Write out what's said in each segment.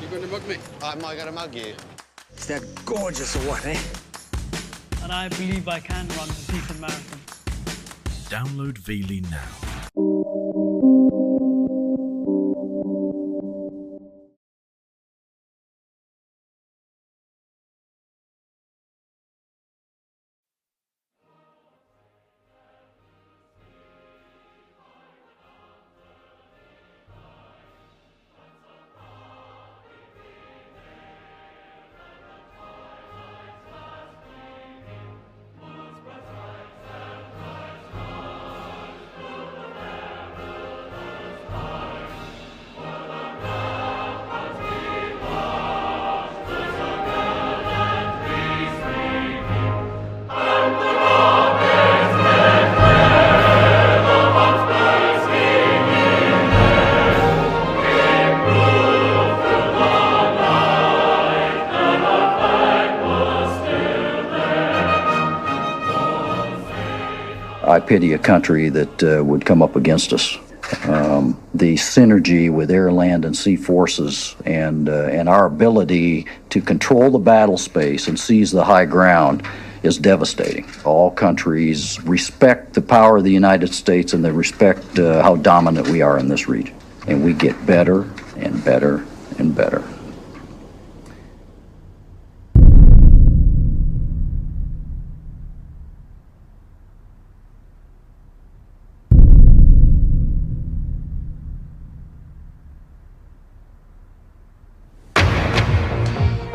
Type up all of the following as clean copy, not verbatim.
You going to mug me? Am I going to mug you? Is that gorgeous or what, eh? And I believe I can run a decent marathon. Download Veely now. I pity a country that would come up against us. The synergy with air, land, and sea forces and our ability to control the battle space and seize the high ground is devastating. All countries respect the power of the United States and they respect how dominant we are in this region. And we get better and better and better.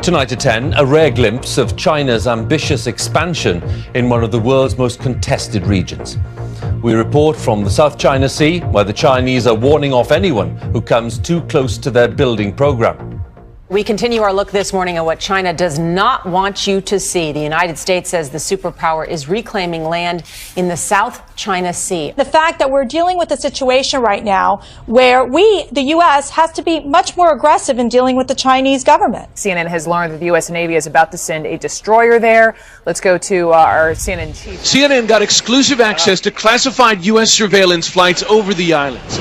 Tonight at 10, a rare glimpse of China's ambitious expansion in one of the world's most contested regions. We report from the South China Sea, where the Chinese are warning off anyone who comes too close to their building program. We continue our look this morning at what China does not want you to see. The United States says the superpower is reclaiming land in the South China Sea. The fact that we're dealing with a situation right now where the U.S., has to be much more aggressive in dealing with the Chinese government. CNN has learned that the U.S. Navy is about to send a destroyer there. Let's go to our CNN chief. CNN got exclusive access to classified U.S. surveillance flights over the islands.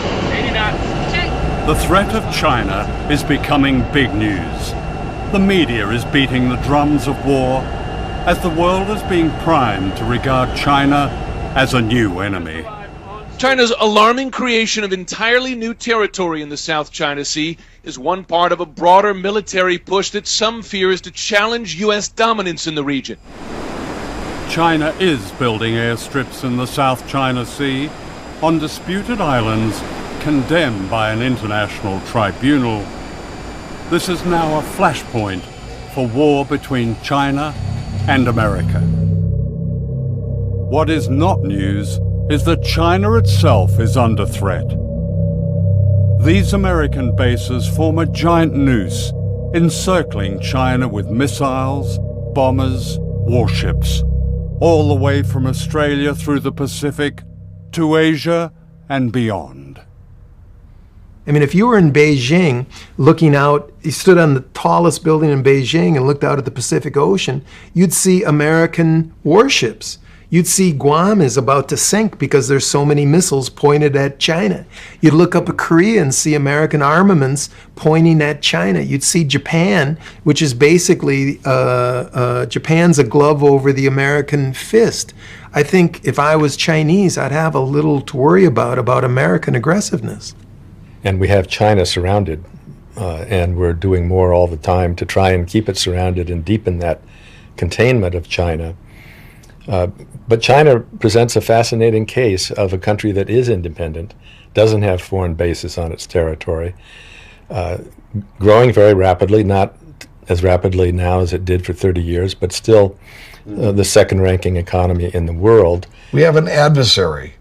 The threat of China is becoming big news. The media is beating the drums of war as the world is being primed to regard China as a new enemy. China's alarming creation of entirely new territory in the South China Sea is one part of a broader military push that some fear is to challenge U.S. dominance in the region. China is building airstrips in the South China Sea on disputed islands condemned by an international tribunal. This is now a flashpoint for war between China and America. What is not news is that China itself is under threat. These American bases form a giant noose encircling China with missiles, bombers, warships, all the way from Australia through the Pacific to Asia and beyond. I mean, if you were in Beijing looking out, you stood on the tallest building in Beijing and looked out at the Pacific Ocean, you'd see American warships. You'd see Guam is about to sink because there's so many missiles pointed at China. You'd look up at Korea and see American armaments pointing at China. You'd see Japan, which is basically, Japan's a glove over the American fist. I think if I was Chinese, I'd have a little to worry about American aggressiveness. And we have China surrounded, and we're doing more all the time to try and keep it surrounded and deepen that containment of China. But China presents a fascinating case of a country that is independent, doesn't have foreign bases on its territory, growing very rapidly, not as rapidly now as it did for 30 years, but still the second-ranking economy in the world. We have an adversary.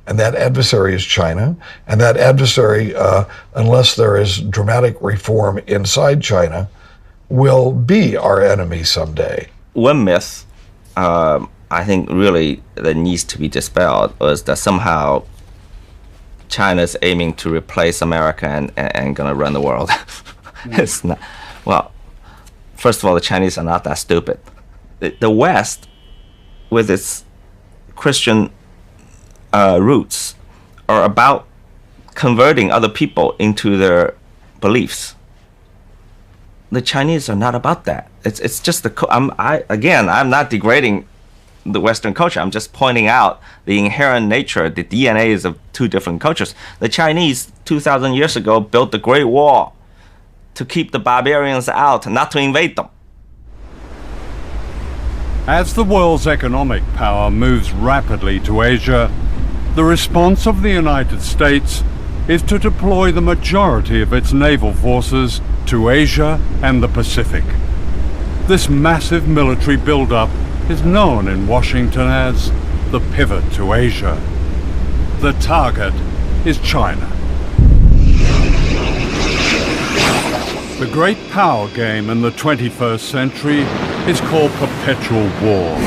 And that adversary is China. And that adversary, unless there is dramatic reform inside China, will be our enemy someday. One myth, I think really that needs to be dispelled is that somehow China's aiming to replace America and going to run the world. It's not. Well, first of all, the Chinese are not that stupid. The West, with its Christian roots, are about converting other people into their beliefs. the Chinese are not about that. It's just I'm not degrading the Western culture. I'm just pointing out the inherent nature, the DNAs of two different cultures. The Chinese 2,000 years ago built the Great Wall to keep the barbarians out, not to invade them. As the world's economic power moves rapidly to Asia, the response of the United States is to deploy the majority of its naval forces to Asia and the Pacific. This massive military buildup is known in Washington as the pivot to Asia. The target is China. The great power game in the 21st century is called perpetual war.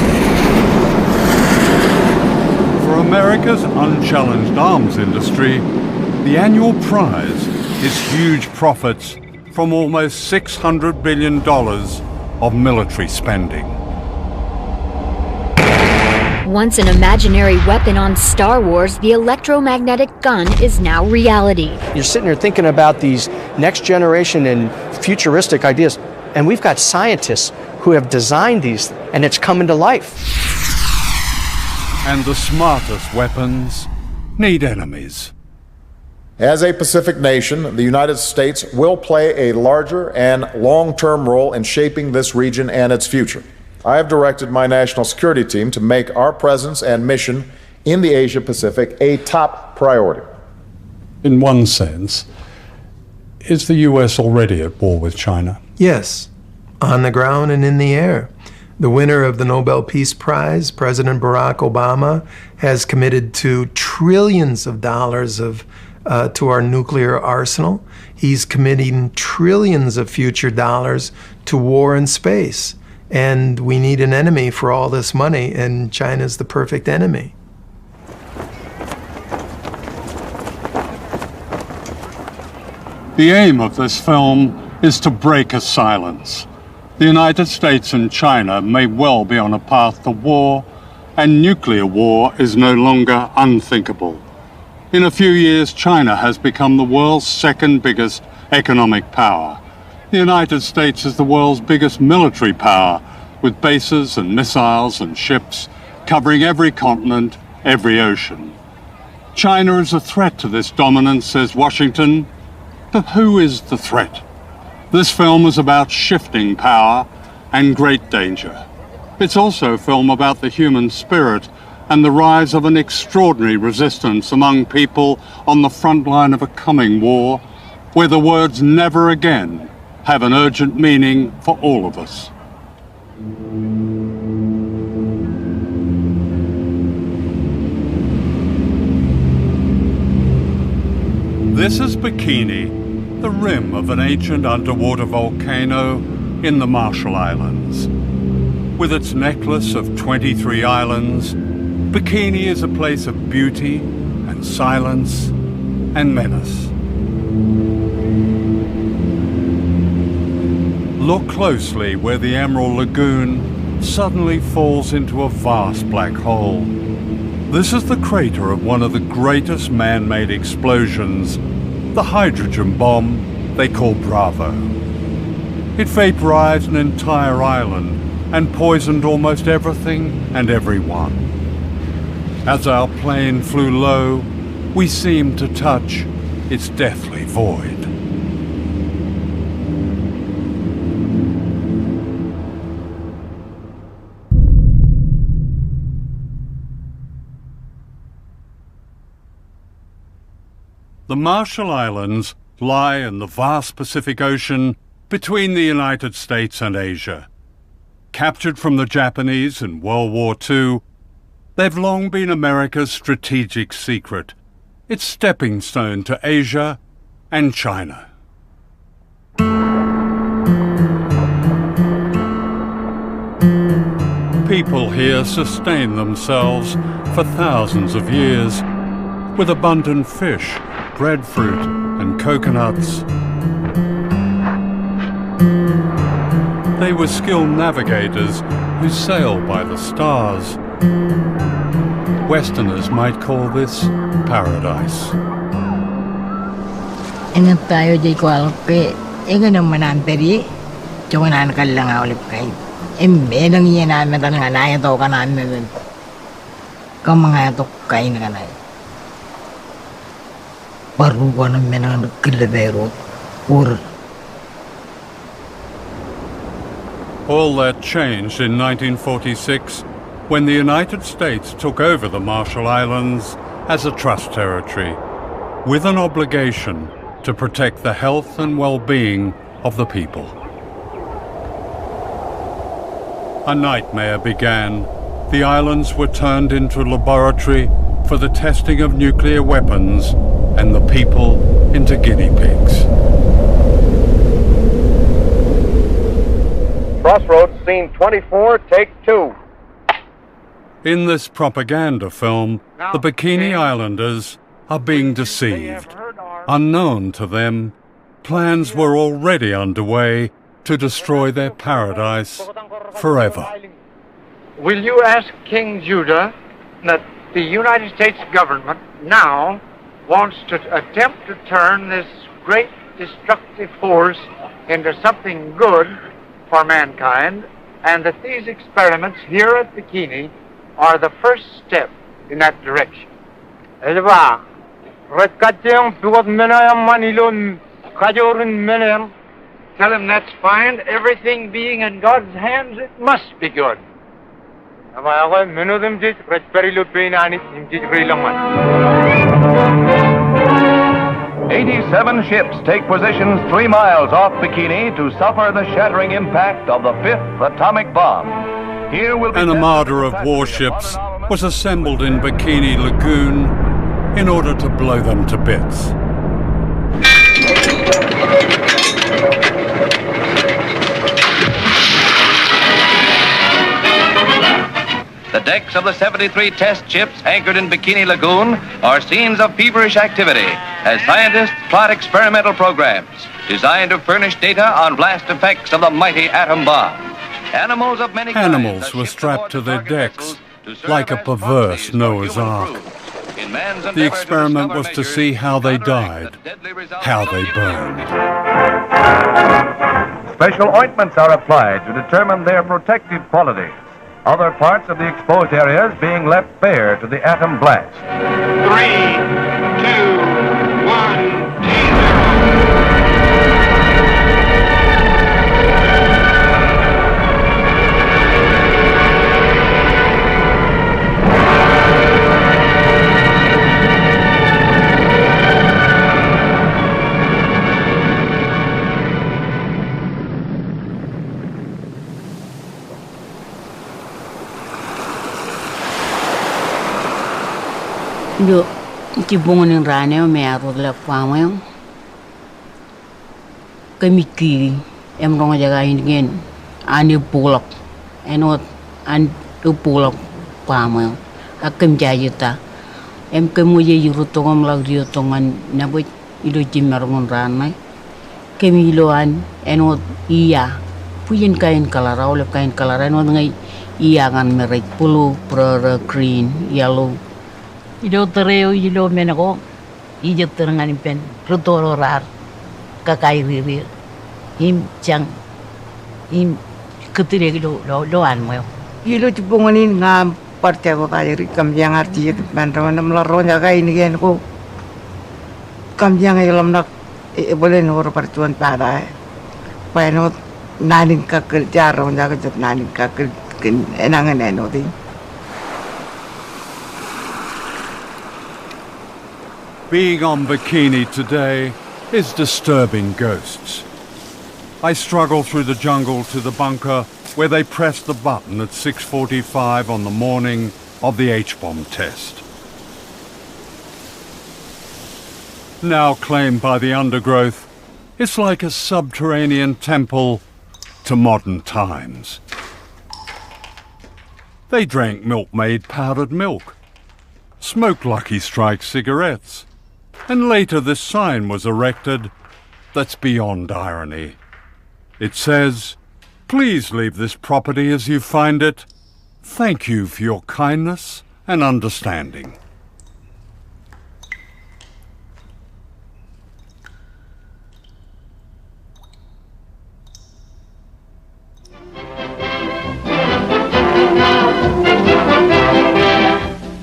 For America's unchallenged arms industry, the annual prize is huge profits from almost $600 billion of military spending. Once an imaginary weapon on Star Wars, the electromagnetic gun is now reality. You're sitting here thinking about these next generation and futuristic ideas, and we've got scientists who have designed these, and it's coming to life. And the smartest weapons need enemies. As a Pacific nation, the United States will play a larger and long-term role in shaping this region and its future. I have directed my national security team to make our presence and mission in the Asia-Pacific a top priority. In one sense, is the US already at war with China? Yes, on the ground and in the air. The winner of the Nobel Peace Prize, President Barack Obama, has committed to trillions of dollars to our nuclear arsenal. He's committing trillions of future dollars to war in space. And we need an enemy for all this money, and China's the perfect enemy. The aim of this film is to break a silence. The United States and China may well be on a path to war, and nuclear war is no longer unthinkable. In a few years, China has become the world's second biggest economic power. The United States is the world's biggest military power, with bases and missiles and ships covering every continent, every ocean. China is a threat to this dominance, says Washington. But who is the threat? This film is about shifting power and great danger. It's also a film about the human spirit and the rise of an extraordinary resistance among people on the front line of a coming war, where the words "never again" have an urgent meaning for all of us. This is Bikini, the rim of an ancient underwater volcano in the Marshall Islands. With its necklace of 23 islands, Bikini is a place of beauty and silence and menace. Look closely where the Emerald Lagoon suddenly falls into a vast black hole. This is the crater of one of the greatest man-made explosions, the hydrogen bomb they call Bravo. It vaporized an entire island and poisoned almost everything and everyone. As our plane flew low, we seemed to touch its deathly void. The Marshall Islands lie in the vast Pacific Ocean between the United States and Asia. Captured from the Japanese in World War II, they've long been America's strategic secret, its stepping stone to Asia and China. People here sustain themselves for thousands of years with abundant fish, breadfruit, and coconuts. They were skilled navigators who sail by the stars. Westerners might call this paradise. En un paio di qualche, e che non me ne Jangan kalang olip kay. Menang iyan namin nga naya to ka namin. Kamanga to kay na kanay. Baru ko na menang kilabero. All that changed in 1946 when the United States took over the Marshall Islands as a trust territory, with an obligation to protect the health and well-being of the people. A nightmare began. The islands were turned into a laboratory for the testing of nuclear weapons and the people into guinea pigs. Crossroads, scene 24, take 2. In this propaganda film, the Bikini Islanders are being deceived. Unknown to them, plans were already underway to destroy their paradise forever. Will you ask King Judah that the United States government now wants to attempt to turn this great destructive force into something good for mankind, and that these experiments here at Bikini are the first step in that direction? Tell him that's fine. Everything being in God's hands, it must be good. 87 ships take positions 3 miles off Bikini to suffer the shattering impact of the 5th atomic bomb. Here will be An armada of warships was assembled in Bikini Lagoon in order to blow them to bits. The decks of the 73 test ships anchored in Bikini Lagoon are scenes of feverish activity as scientists plot experimental programs designed to furnish data on blast effects of the mighty atom bomb. Animals of many kinds Animals were strapped to their decks like a perverse Noah's Ark. The experiment was to see how they died, how they burned. Special ointments are applied to determine their protective quality. Other parts of the exposed areas being left bare to the atom blast. 3, 2, 1. Yo, tibungan ng rane o may arod la pamay. Kami kiri, rong jaga ingin, ani pulak, enot an pulak pamay. Akem jayita, kemu je yurutongam lag diutongan nabut ilo jimarong rane. Kami iloan enot iya, puyin kain kalara oleh kain kalara enot ngai iya kan merek pulu, green, yellow. Ilo tereo ilo menako ijo terangan pen rutoro rar kakai riri him chang him ketire lo an mo ilo cipunganin ngam parte ko kayri kamjang arti manrawan melaron jaga ini kan ko kamjang ilam nak boleh nor pertuan pada pano nanin kakil jaro jaga jat nanin kakil enangan enoti. Being on Bikini today is disturbing ghosts. I struggle through the jungle to the bunker where they pressed the button at 6:45 on the morning of the H-bomb test. Now claimed by the undergrowth, it's like a subterranean temple to modern times. They drank milkmaid powdered milk, smoked Lucky Strike cigarettes, and later this sign was erected that's beyond irony. It says, "Please leave this property as you find it. Thank you for your kindness and understanding."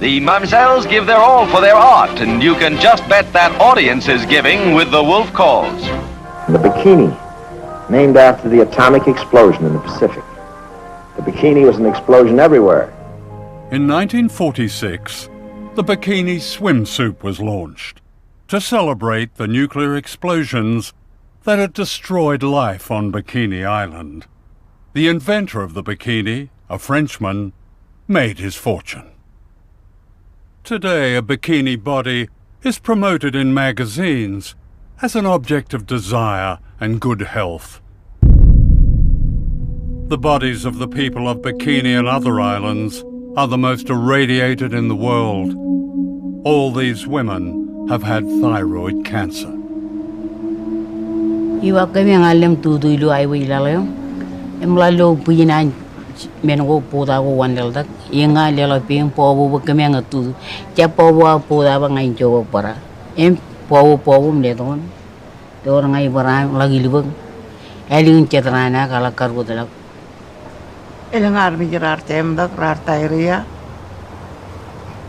The Mamsells give their all for their art, and you can just bet that audience is giving with the Wolf Calls. The Bikini, named after the atomic explosion in the Pacific. The Bikini was an explosion everywhere. In 1946, the Bikini swimsuit was launched to celebrate the nuclear explosions that had destroyed life on Bikini Island. The inventor of the bikini, a Frenchman, made his fortune. Today, a bikini body is promoted in magazines as an object of desire and good health. The bodies of the people of Bikini and other islands are the most irradiated in the world. All these women have had thyroid cancer. Iwa kami ang alam tudo ilo ay wilayo. Emlalo puyinan mengo poda ko wandeldak. Yenga lelo ping pobo kami ang tudo. Ja pobo poda ba ngai jowo para. Em pobo mledon. Dor ngai bara lagi libang. Elin cetrana kala kargo dalak. Elang armi jerar temdak rar tairia.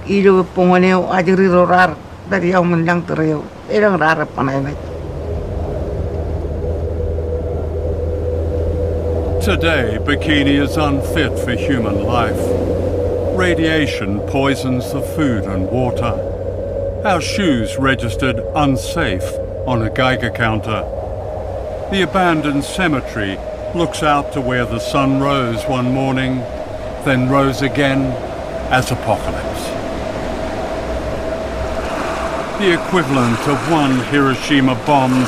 Ilo pongoneo ajuri rorar dari yang menang tereu. Elang rar panai. Today, Bikini is unfit for human life. Radiation poisons the food and water. Our shoes registered unsafe on a Geiger counter. The abandoned cemetery looks out to where the sun rose one morning, then rose again as apocalypse. The equivalent of one Hiroshima bomb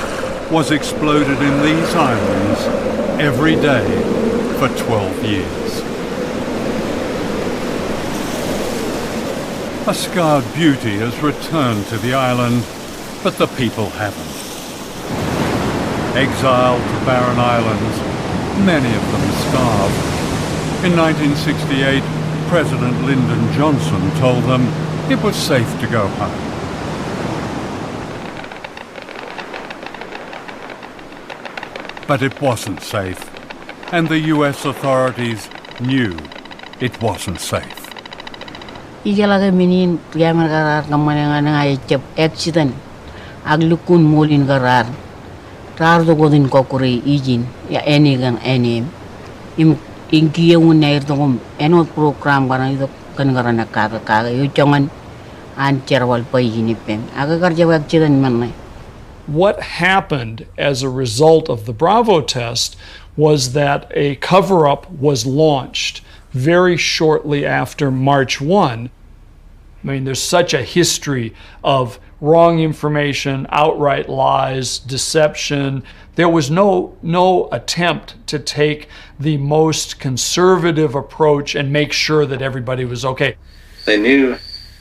was exploded in these islands every day for 12 years. A scarred beauty has returned to the island, but the people haven't. Exiled to barren islands, many of them starved. In 1968, President Lyndon Johnson told them it was safe to go home. But it wasn't safe, and the US authorities knew it wasn't safe. Ijalaga minin tiamar garar kamanangan ay chep accident aglukun molin garar tar do godin kokuri ijin ya enigan enim im inkiya unair tongom enot program kana ito kan garana kaga yu chongan an cherwal pai hinipem aga garja accident manai. What happened as a result of the Bravo test was that a cover-up was launched very shortly after March 1. I mean, there's such a history of wrong information, outright lies, deception. There was no attempt to take the most conservative approach and make sure that everybody was okay. They knew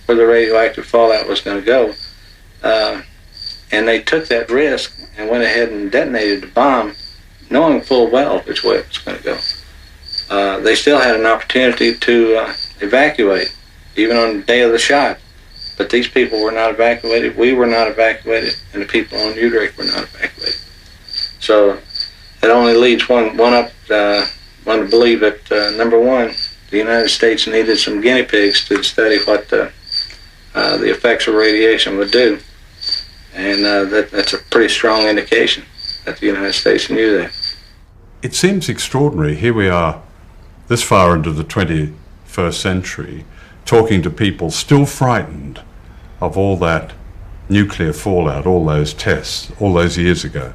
where the radioactive fallout was going to go. And they took that risk and went ahead and detonated the bomb, knowing full well which way it was going to go. They still had an opportunity to evacuate, even on the day of the shot. But these people were not evacuated, we were not evacuated, and the people on Utrecht were not evacuated. So it only leads one to believe that, number one, the United States needed some guinea pigs to study what the effects of radiation would do. And that's a pretty strong indication that the United States knew that. It seems extraordinary. Here we are, this far into the 21st century, talking to people still frightened of all that nuclear fallout, all those tests, all those years ago.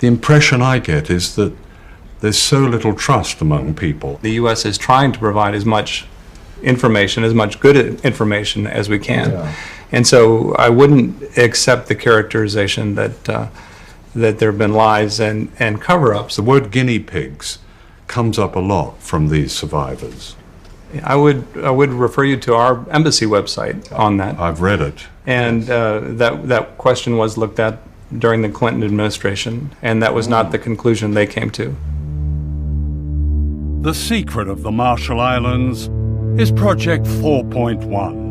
The impression I get is that there's so little trust among people. The U.S. is trying to provide as much information, as much good information as we can. Yeah. And so I wouldn't accept the characterization that that there have been lies and cover-ups. The word guinea pigs comes up a lot from these survivors. I would refer you to our embassy website on that. I've read it. And that question was looked at during the Clinton administration, and that was not the conclusion they came to. The secret of the Marshall Islands is Project 4.1.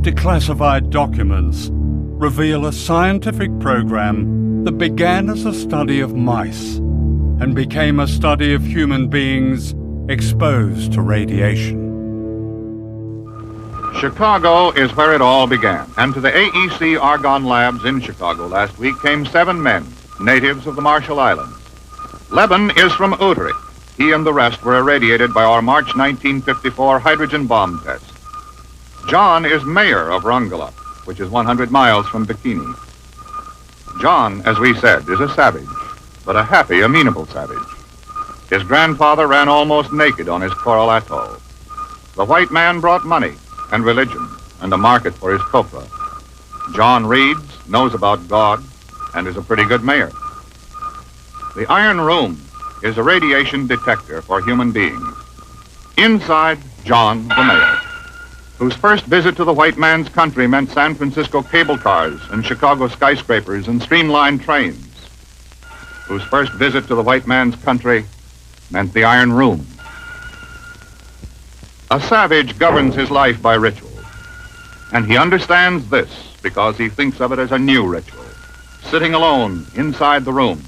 Declassified documents reveal a scientific program that began as a study of mice and became a study of human beings exposed to radiation. Chicago is where it all began, and to the AEC Argonne Labs in Chicago last week came 7 men, natives of the Marshall Islands. Leben is from Utrecht. He and the rest were irradiated by our March 1954 hydrogen bomb test. John is mayor of Rongelap, which is 100 miles from Bikini. John, as we said, is a savage, but a happy, amenable savage. His grandfather ran almost naked on his coral atoll. The white man brought money and religion and a market for his copra. John reads, knows about God, and is a pretty good mayor. The Iron Room is a radiation detector for human beings. Inside, John, the mayor, whose first visit to the white man's country meant San Francisco cable cars and Chicago skyscrapers and streamlined trains, whose first visit to the white man's country meant the Iron Room. A savage governs his life by ritual, and he understands this because he thinks of it as a new ritual, sitting alone inside the room.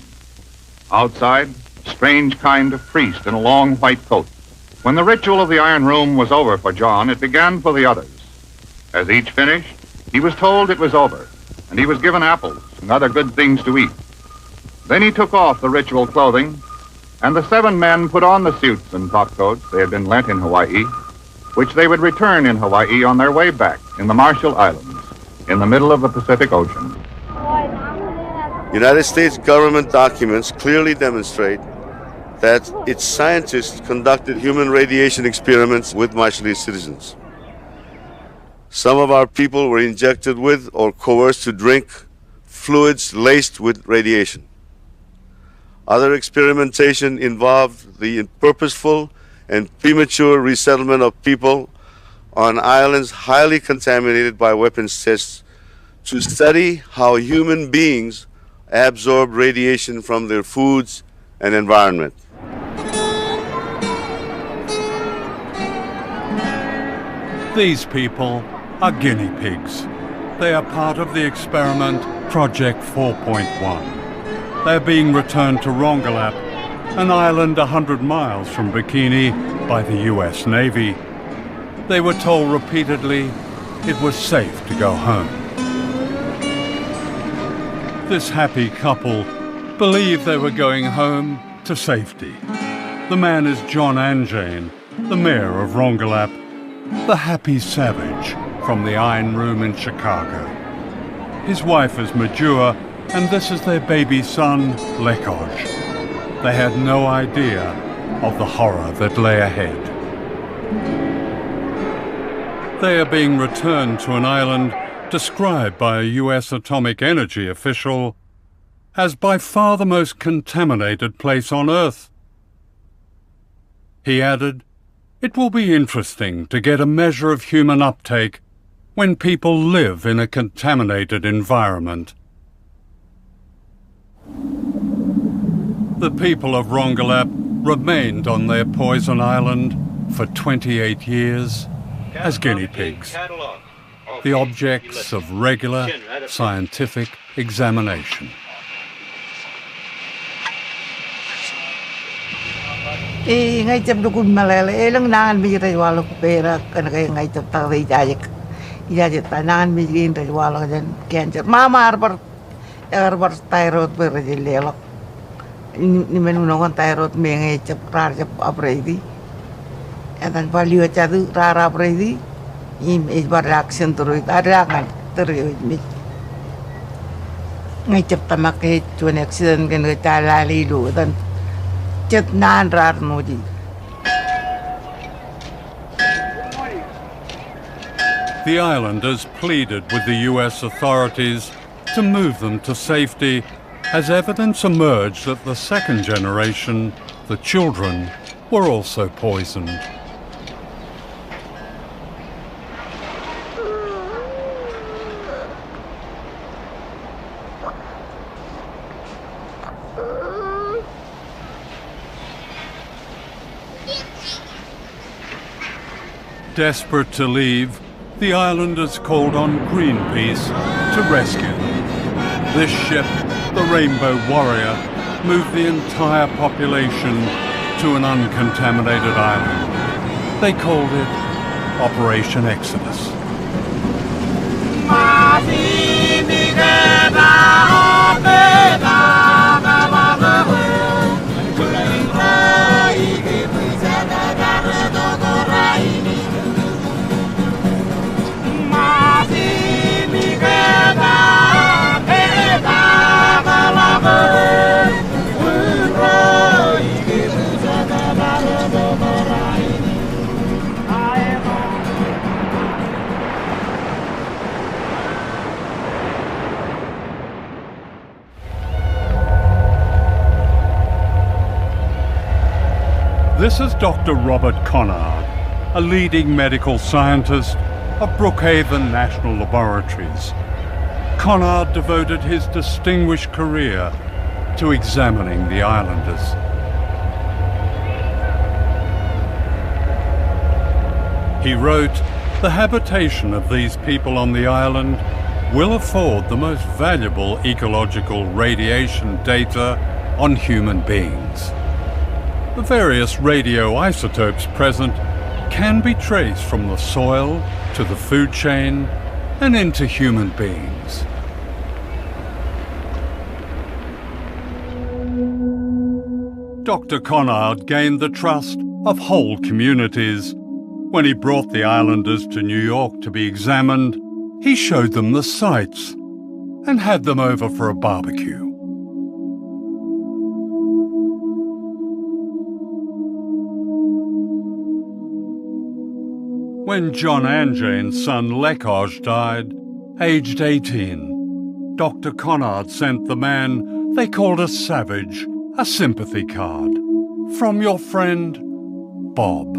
Outside, strange kind of priest in a long white coat. When the ritual of the Iron Room was over for John, it began for the others. As each finished, he was told it was over, and he was given apples and other good things to eat. Then he took off the ritual clothing, and the 7 men put on the suits and topcoats they had been lent in Hawaii, which they would return in Hawaii on their way back in the Marshall Islands, in the middle of the Pacific Ocean. United States government documents clearly demonstrate that its scientists conducted human radiation experiments with Marshallese citizens. Some of our people were injected with or coerced to drink fluids laced with radiation. Other experimentation involved the purposeful and premature resettlement of people on islands highly contaminated by weapons tests to study how human beings absorb radiation from their foods and environment. These people are guinea pigs. They are part of the experiment Project 4.1. They're being returned to Rongelap, an island 100 miles from Bikini, by the US Navy. They were told repeatedly it was safe to go home. This happy couple believed they were going home to safety. The man is John Anjane, the mayor of Rongelap, the happy savage from the Iron Room in Chicago. His wife is Majua, and this is their baby son, Lekoj. They had no idea of the horror that lay ahead. They are being returned to an island described by a US atomic energy official as by far the most contaminated place on Earth. He added, "It will be interesting to get a measure of human uptake when people live in a contaminated environment." The people of Rongelap remained on their poison island for 28 years as guinea pigs, the objects of regular scientific examination. Ngay chập nó cũng malele lang nangan mi ray walo pera kan kay ngay chập ta ray jajak ta nangan mi gin ray walo jan cancer mama arbar thyroid per lelok ni menu kon thyroid me ngay chập rar chep apredi etan value chadu rara apredi im is bar reaction terus ada kan terus mi ngay chập ta make chuan accident kan ta la li lu tan The islanders pleaded with the US authorities to move them to safety as evidence emerged that the second generation, the children, were also poisoned. Desperate to leave, the islanders called on Greenpeace to rescue them. This ship, the Rainbow Warrior, moved the entire population to an uncontaminated island. They called it Operation Exodus. This is Dr. Robert Conard, a leading medical scientist of Brookhaven National Laboratories. Conard devoted his distinguished career to examining the islanders. He wrote, "The habitation of these people on the island will afford the most valuable ecological radiation data on human beings. The various radioisotopes present can be traced from the soil to the food chain and into human beings." Dr. Conard gained the trust of whole communities. When he brought the islanders to New York to be examined, he showed them the sights and had them over for a barbecue. When John Anjane's son Lekoj died, aged 18, Dr. Conard sent the man they called a savage a sympathy card from your friend, Bob.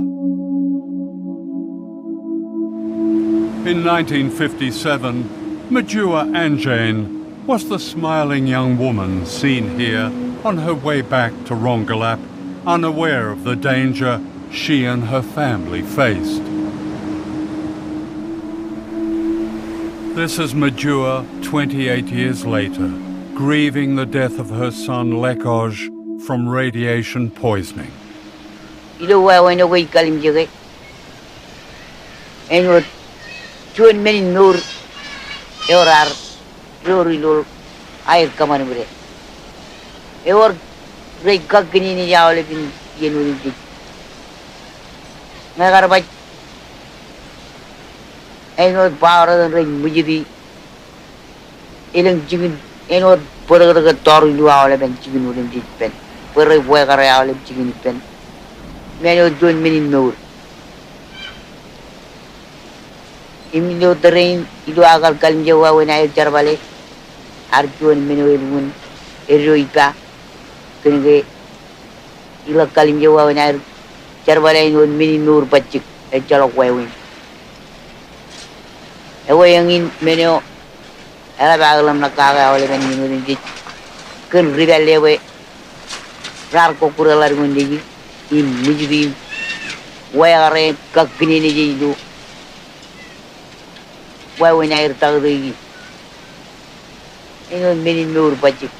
In 1957, Majua Anjane was the smiling young woman seen here on her way back to Rongelap, unaware of the danger she and her family faced. This is Majua 28 years later, grieving the death of her son Lekoj from radiation poisoning. Chuan many nur eurar rurilul air kamanure. Ever break gagini ni jawle bin yenuri. Nagarabaj eno power than ring mujidi. Ilang chicken eno puraga toru luawle ben chicken wouldn't did pen. Pura wagare chicken pen. Many doing many nur. Imilo terrain itu agal kalim jawa when I jarbale arjuan minuun eroika kenge ila kalim jawa when I jarbale nun mini nur pacik jalok wewin ewe yang in menyo era bagalam nakaga oleh ben minuun dit kun ribelle we rar ko kuralar ngundi im mujudi wayare kakini ni jidu why when I retire, you know, many nur budget.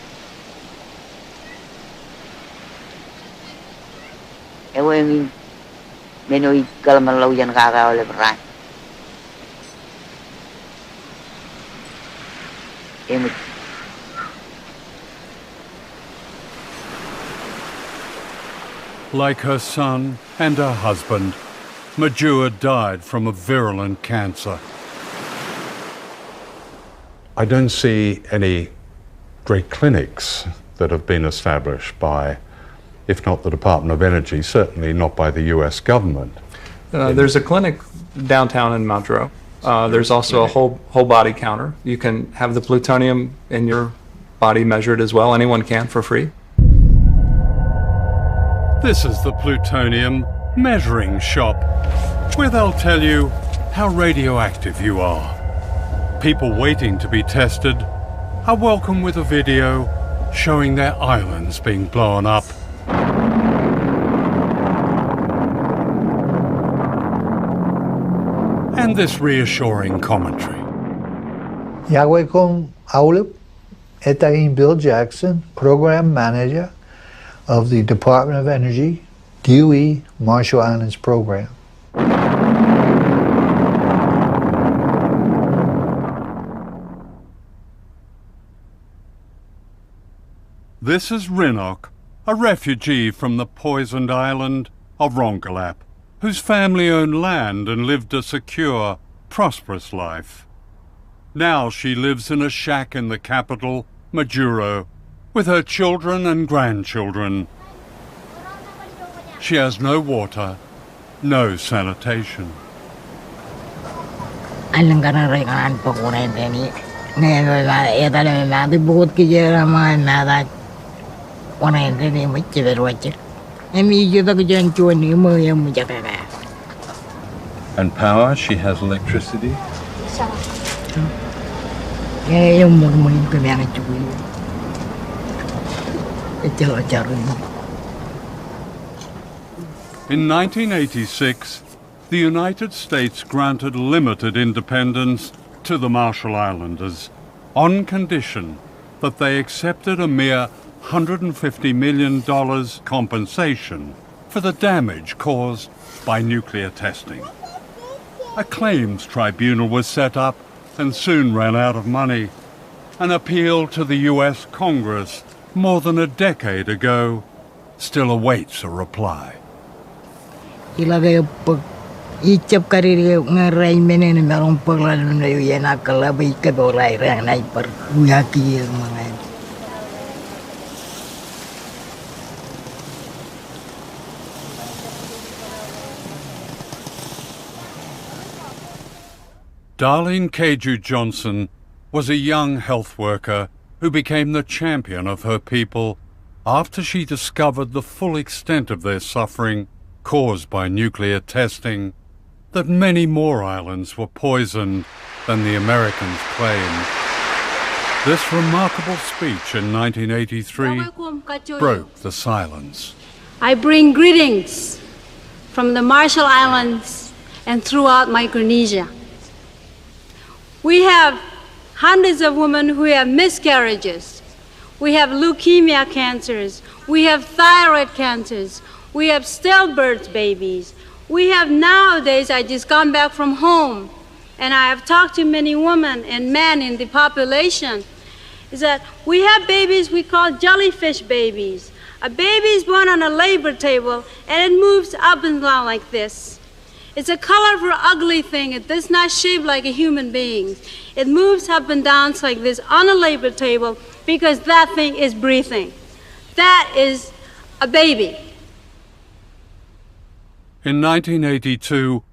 And when many Galamalo and Gaga olive right. Like her son and her husband, Majua died from a virulent cancer. I don't see any great clinics that have been established by, if not the Department of Energy, certainly not by the US government. There's a clinic downtown in Mount there's also a whole body counter. You can have the plutonium in your body measured as well. Anyone can for free. This is the plutonium measuring shop, where they'll tell you how radioactive you are. People waiting to be tested are welcome with a video showing their islands being blown up. And this reassuring commentary. Yahwehkom Aulip, Etaim Bill Jackson, Program Manager of the Department of Energy, DOE Marshall Islands Program. This is Rinok, a refugee from the poisoned island of Rongelap, whose family owned land and lived a secure, prosperous life. Now she lives in a shack in the capital, Majuro, with her children and grandchildren. She has no water, no sanitation. Alang ka na rin ang pagkurente ni. Ngayon ito na natin bukod kaya naman natin. Kurente ni mo chiverwache. Emi kita kaya chuan ni mo yung mo jakaka. And power, she has electricity? Yeah, yung mo yung kaya nga chuan. Ito charo. In 1986, the United States granted limited independence to the Marshall Islanders on condition that they accepted a mere $150 million compensation for the damage caused by nuclear testing. A claims tribunal was set up and soon ran out of money. An appeal to the US Congress more than a decade ago still awaits a reply. Ilagay pag icap kariri ngarai menen merong paglalu na yun akalabi kadolay rang nai per uyaki mga. Darlene Keju Johnson was a young health worker who became the champion of her people after she discovered the full extent of their suffering caused by nuclear testing, that many more islands were poisoned than the Americans claimed. This remarkable speech in 1983 broke the silence. I bring greetings from the Marshall Islands and throughout Micronesia. We have hundreds of women who have miscarriages. We have leukemia cancers. We have thyroid cancers. We have stillbirth babies. We have nowadays, I just gone back from home, and I have talked to many women and men in the population, is that we have babies we call jellyfish babies. A baby is born on a labor table, and it moves up and down like this. It's a colorful, ugly thing. It does not shape like a human being. It moves up and down like this on a labor table because that thing is breathing. That is a baby. In 1982,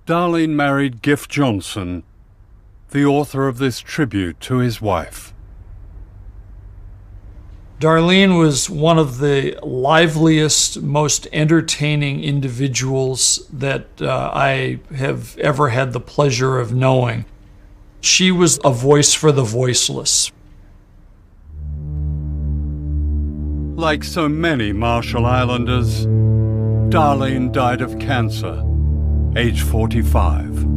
Darlene married Giff Johnson, the author of this tribute to his wife. Darlene was one of the liveliest, most entertaining individuals that I have ever had the pleasure of knowing. She was a voice for the voiceless. Like so many Marshall Islanders, Darlene died of cancer, age 45.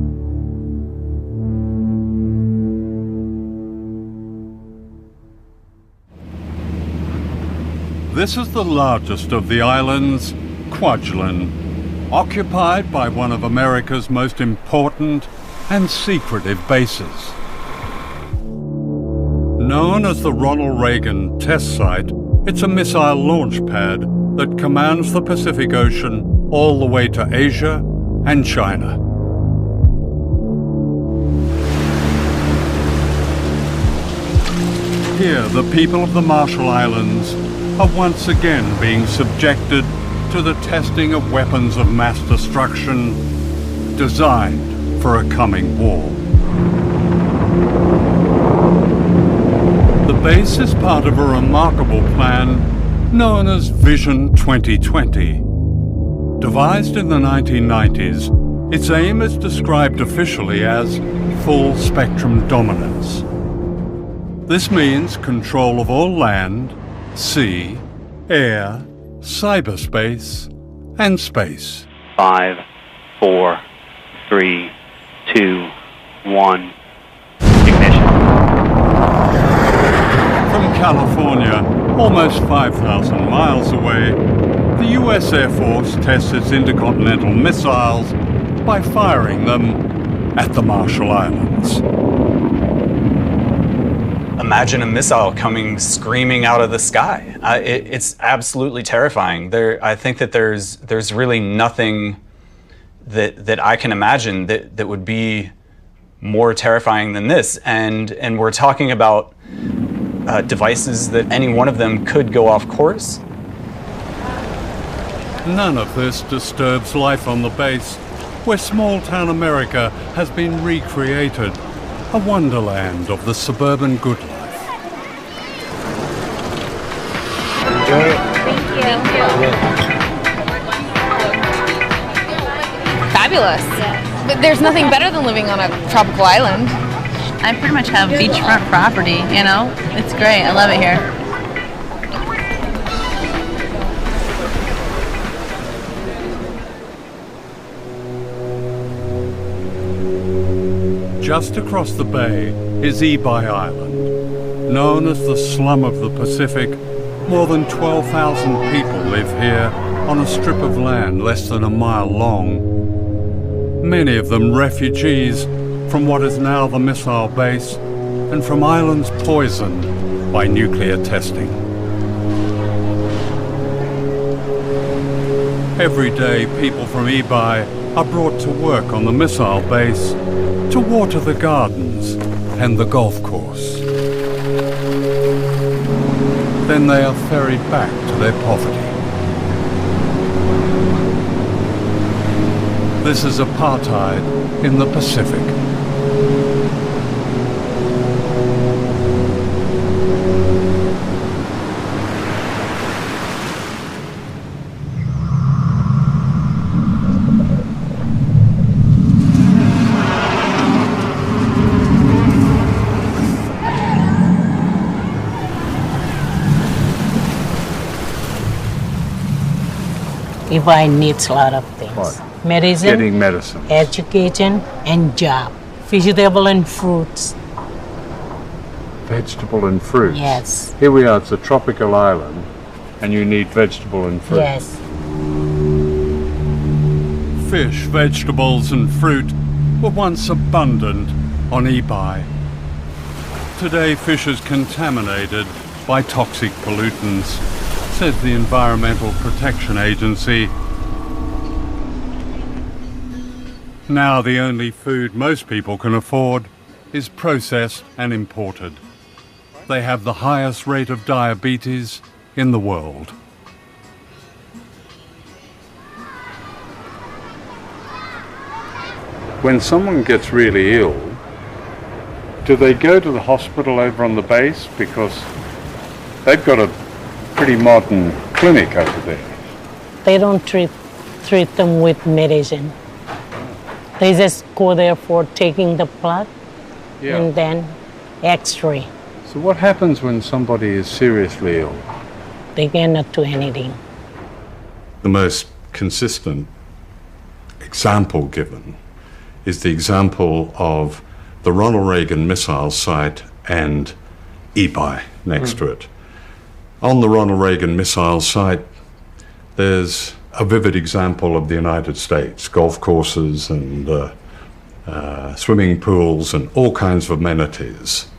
This is the largest of the islands, Kwajalein, occupied by one of America's most important and secretive bases. Known as the Ronald Reagan Test Site, it's a missile launch pad that commands the Pacific Ocean all the way to Asia and China. Here, the people of the Marshall Islands are once again being subjected to the testing of weapons of mass destruction designed for a coming war. The base is part of a remarkable plan known as Vision 2020. Devised in the 1990s, its aim is described officially as full spectrum dominance. This means control of all land, sea, air, cyberspace, and space. 5, 4, 3, 2, 1. Ignition. From California, almost 5,000 miles away, the U.S. Air Force tests its intercontinental missiles by firing them at the Marshall Islands. imagine a missile coming screaming out of the sky. It's absolutely terrifying. I think that there's really nothing that I can imagine that would be more terrifying than this. And we're talking about devices that any one of them could go off course. None of this disturbs life on the base, where small-town America has been recreated, a wonderland of the suburban good life. Enjoy it. Thank you. Fabulous. But there's nothing better than living on a tropical island. I pretty much have beachfront property, you know? It's great. I love it here. Just across the bay is Ebi Island. Known as the slum of the Pacific, more than 12,000 people live here on a strip of land less than a mile long. Many of them refugees from what is now the missile base and from islands poisoned by nuclear testing. Every day, people from Ebi are brought to work on the missile base to water the gardens and the golf course. Then they are ferried back to their poverty. This is apartheid in the Pacific. Ebi needs a lot of things. What? Medicine, Getting medicine. education, and job. Vegetable and fruits. Vegetable and fruits. Yes. Here we are, it's a tropical island, and you need vegetable and fruit. Yes. Fish, vegetables, and fruit were once abundant on Ebi. Today, fish is contaminated by toxic pollutants, says the Environmental Protection Agency. Now the only food most people can afford is processed and imported. They have the highest rate of diabetes in the world. When someone gets really ill, do they go to the hospital over on the base? Because they've got a pretty modern clinic over there. They don't treat them with medicine. They just go there for taking the blood and then X-ray. So what happens when somebody is seriously ill? They cannot do anything. The most consistent example given is the example of the Ronald Reagan missile site and Ebi next to it. On the Ronald Reagan missile site, there's a vivid example of the United States, golf courses and swimming pools and all kinds of amenities.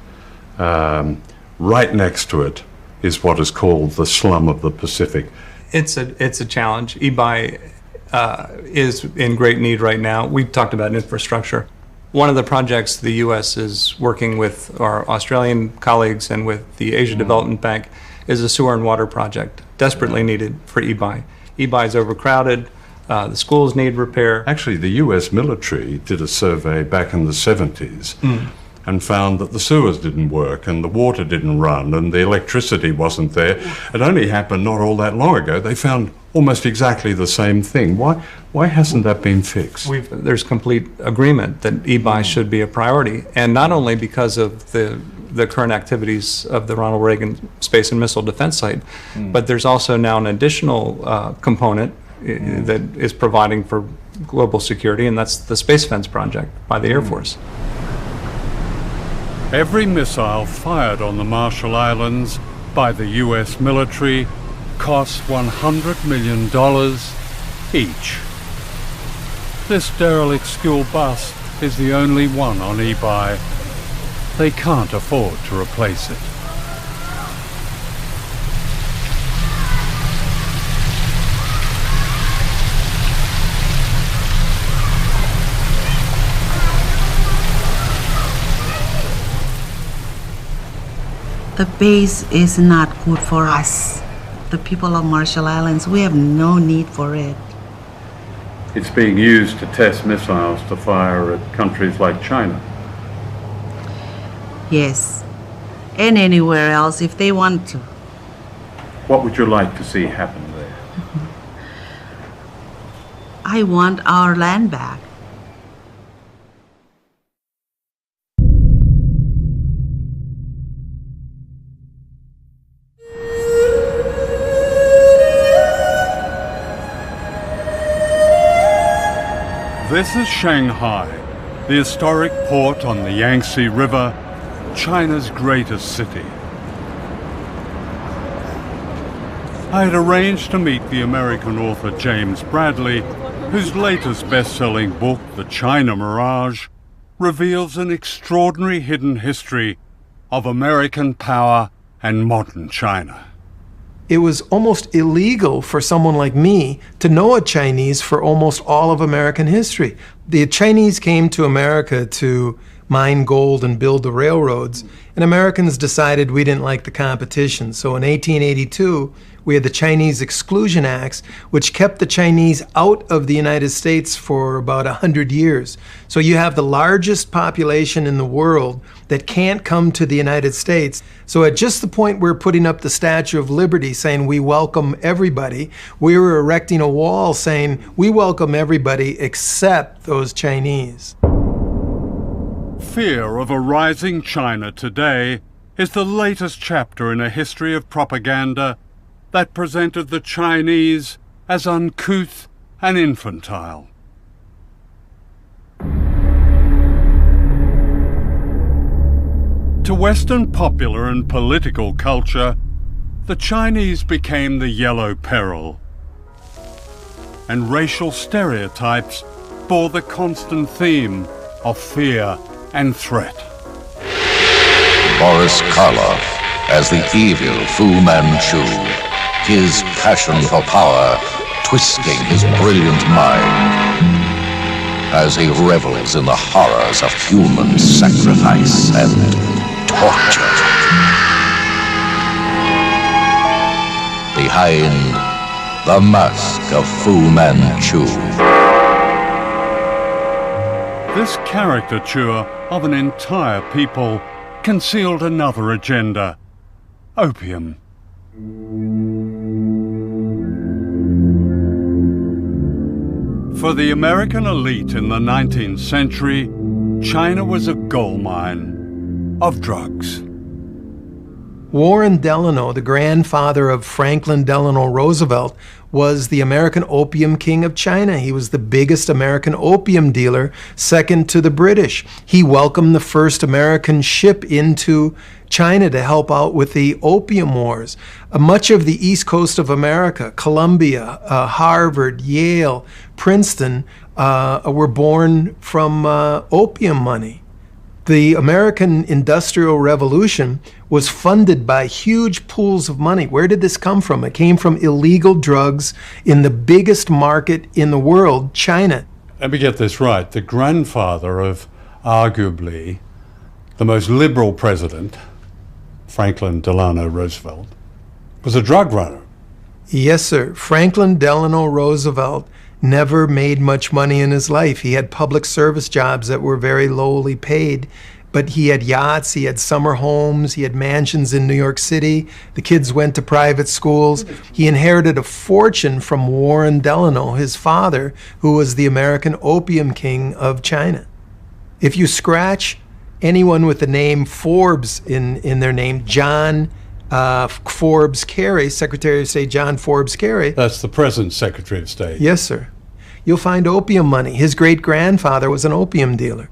Right next to it is what is called the slum of the Pacific. It's a challenge. Ebi is in great need right now. We've talked about infrastructure. One of the projects the U.S. is working with our Australian colleagues and with the Asia Development Bank is a sewer and water project, desperately needed for Ebi. Ebi is overcrowded, the schools need repair. Actually, the US military did a survey back in the 70s and found that the sewers didn't work and the water didn't run and the electricity wasn't there. It only happened not all that long ago. They found almost exactly the same thing. Why hasn't that been fixed? There's complete agreement that Ebi should be a priority, and not only because of the current activities of the Ronald Reagan Space and Missile Defense Site, but there's also now an additional component that is providing for global security, and that's the Space Fence project by the Air Force. Every missile fired on the Marshall Islands by the US military costs $100 million each. This derelict school bus is the only one on Ebi. They can't afford to replace it. The base is not good for us. The people of Marshall Islands, we have no need for it. It's being used to test missiles to fire at countries like China. Yes, and anywhere else if they want to. What would you like to see happen there? I want our land back. This is Shanghai, the historic port on the Yangtze River, China's greatest city. I had arranged to meet the American author James Bradley, whose latest best-selling book, The China Mirage, reveals an extraordinary hidden history of American power and modern China. It was almost illegal for someone like me to know a Chinese for almost all of American history. The Chinese came to America to mine gold and build the railroads, and Americans decided we didn't like the competition. So in 1882, we had the Chinese Exclusion Acts, which kept the Chinese out of the United States for about 100 years. So you have the largest population in the world that can't come to the United States. So at just the point we're putting up the Statue of Liberty saying we welcome everybody, we were erecting a wall saying we welcome everybody except those Chinese. Fear of a rising China today is the latest chapter in a history of propaganda that presented the Chinese as uncouth and infantile. To Western popular and political culture, the Chinese became the yellow peril, and racial stereotypes bore the constant theme of fear and threat. Boris Karloff as the evil Fu Manchu, his passion for power twisting his brilliant mind as he revels in the horrors of human sacrifice and torture. Behind the mask of Fu Manchu. This caricature of an entire people concealed another agenda: opium. For the American elite in the 19th century, China was a gold mine of drugs. Warren Delano, the grandfather of Franklin Delano Roosevelt, was the American opium king of China. He was the biggest American opium dealer, second to the British. He welcomed the first American ship into China to help out with the opium wars. Much of the east coast of America, Columbia, Harvard, Yale, Princeton, were born from opium money. The American Industrial Revolution was funded by huge pools of money. Where did this come from? It came from illegal drugs in the biggest market in the world, China. Let me get this right. The grandfather of arguably the most liberal president, Franklin Delano Roosevelt, was a drug runner. Yes, sir. Franklin Delano Roosevelt never made much money in his life. He had public service jobs that were very lowly paid, but he had yachts, he had summer homes, he had mansions in New York City. The kids went to private schools. He inherited a fortune from Warren Delano, his father, who was the American opium king of China. If you scratch anyone with the name Forbes in their name, John Forbes Kerry, Secretary of State John Forbes Kerry. That's the present Secretary of State. Yes, sir. You'll find opium money. His great-grandfather was an opium dealer.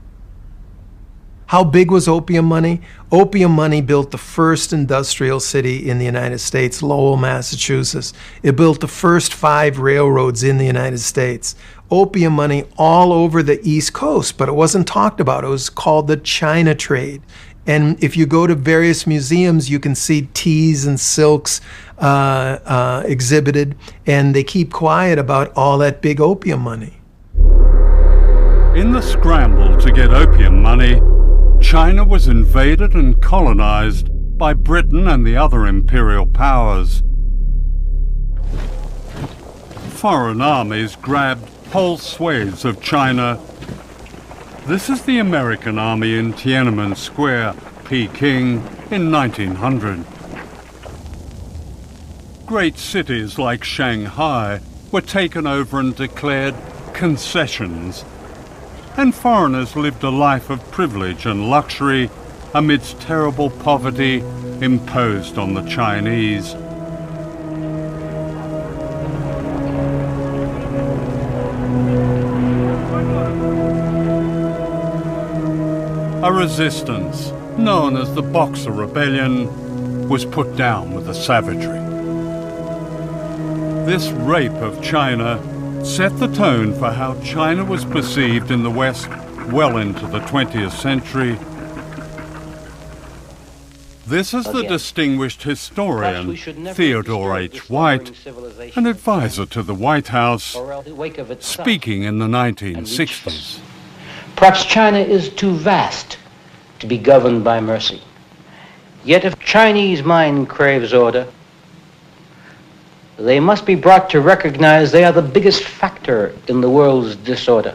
How big was opium money? Opium money built the first industrial city in the United States, Lowell, Massachusetts. It built the first 5 railroads in the United States. Opium money all over the East Coast, but it wasn't talked about. It was called the China trade. And if you go to various museums, you can see teas and silks exhibited, and they keep quiet about all that big opium money. In the scramble to get opium money, China was invaded and colonized by Britain and the other imperial powers. Foreign armies grabbed whole swathes of China. This is the American army in Tiananmen Square, Peking, in 1900. Great cities like Shanghai were taken over and declared concessions, and foreigners lived a life of privilege and luxury amidst terrible poverty imposed on the Chinese. A resistance, known as the Boxer Rebellion, was put down with the savagery. This rape of China set the tone for how China was perceived in the West well into the 20th century. This is the distinguished historian Theodore H. White, an advisor to the White House, speaking in the 1960s. Perhaps China is too vast to be governed by mercy. Yet if Chinese mind craves order, they must be brought to recognize they are the biggest factor in the world's disorder.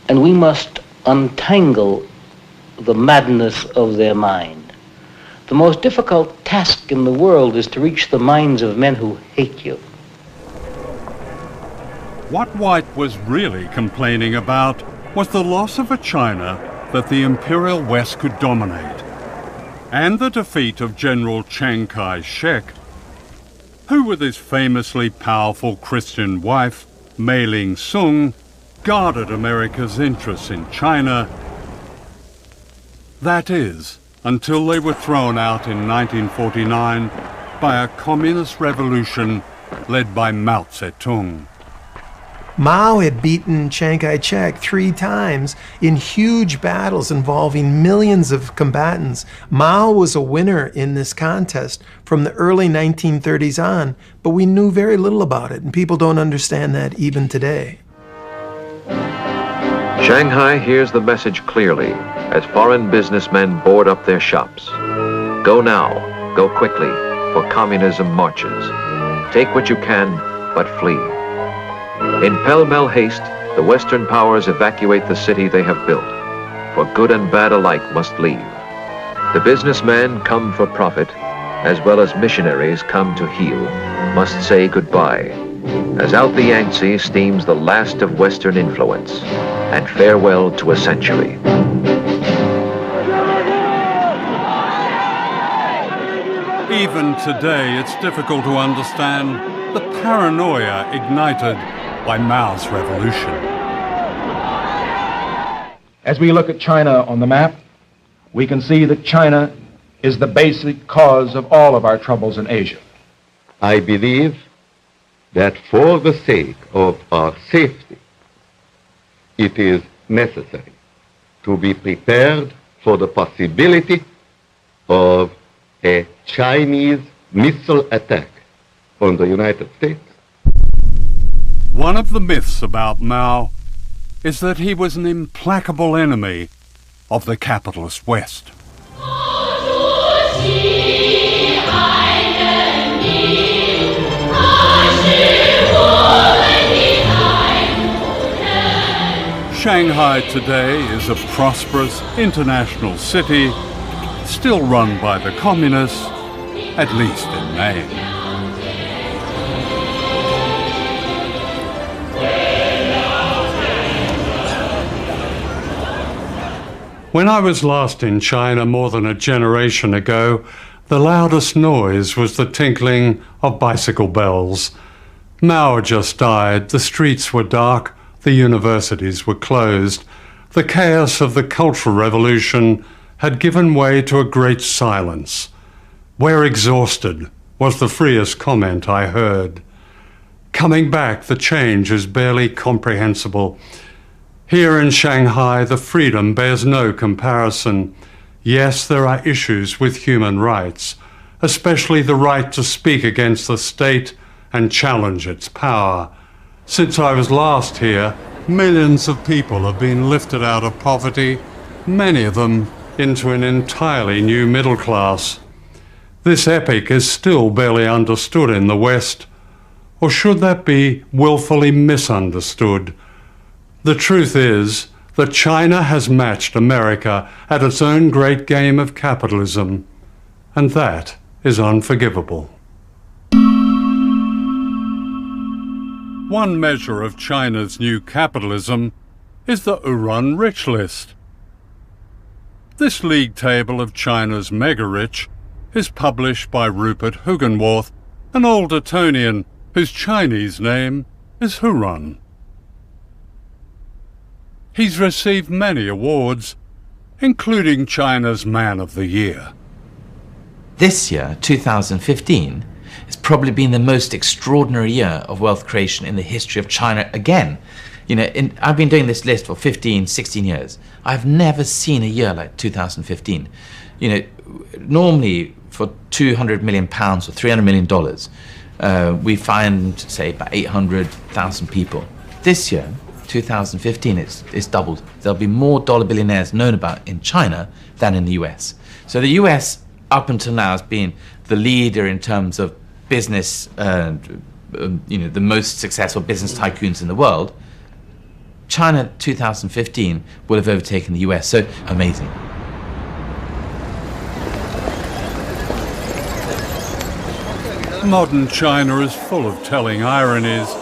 And we must untangle the madness of their mind. The most difficult task in the world is to reach the minds of men who hate you. What White was really complaining about was the loss of a China that the Imperial West could dominate, and the defeat of General Chiang Kai-shek, who with his famously powerful Christian wife, Mei Ling-sung, guarded America's interests in China. That is, until they were thrown out in 1949 by a communist revolution led by Mao Zedong. Mao had beaten Chiang Kai-shek 3 times in huge battles involving millions of combatants. Mao was a winner in this contest from the early 1930s on, but we knew very little about it, and people don't understand that even today. Shanghai hears the message clearly as foreign businessmen board up their shops. Go now, go quickly, for communism marches. Take what you can, but flee. In pell-mell haste, the Western powers evacuate the city they have built, for good and bad alike must leave. The businessmen come for profit, as well as missionaries come to heal, must say goodbye, as out the Yangtze steams the last of Western influence, and farewell to a century. Even today, it's difficult to understand the paranoia ignited by Mao's revolution. As we look at China on the map, we can see that China is the basic cause of all of our troubles in Asia. I believe that for the sake of our safety, it is necessary to be prepared for the possibility of a Chinese missile attack on the United States. One of the myths about Mao is that he was an implacable enemy of the capitalist West. Shanghai today is a prosperous international city, still run by the communists, at least in name. When I was last in China more than a generation ago, the loudest noise was the tinkling of bicycle bells. Mao had just died, the streets were dark, the universities were closed. The chaos of the Cultural Revolution had given way to a great silence. "We're exhausted," was the freest comment I heard. Coming back, the change is barely comprehensible. Here in Shanghai, the freedom bears no comparison. Yes, there are issues with human rights, especially the right to speak against the state and challenge its power. Since I was last here, millions of people have been lifted out of poverty, many of them into an entirely new middle class. This epic is still barely understood in the West, or should that be willfully misunderstood? The truth is that China has matched America at its own great game of capitalism, and that is unforgivable. One measure of China's new capitalism is the Uran Rich List. This league table of China's mega-rich is published by Rupert Hugenworth, an old Etonian whose Chinese name is Huran. He's received many awards, including China's Man of the Year. This year, 2015, has probably been the most extraordinary year of wealth creation in the history of China again. You know, I've been doing this list for 15, 16 years. I've never seen a year like 2015. You know, normally for £200 million or $300 million, we find, say, about 800,000 people. This year, 2015, it's doubled. There'll be more dollar billionaires known about in China than in the US. So the US, up until now, has been the leader in terms of business, you know, the most successful business tycoons in the world. China 2015 will have overtaken the US, so amazing. Modern China is full of telling ironies,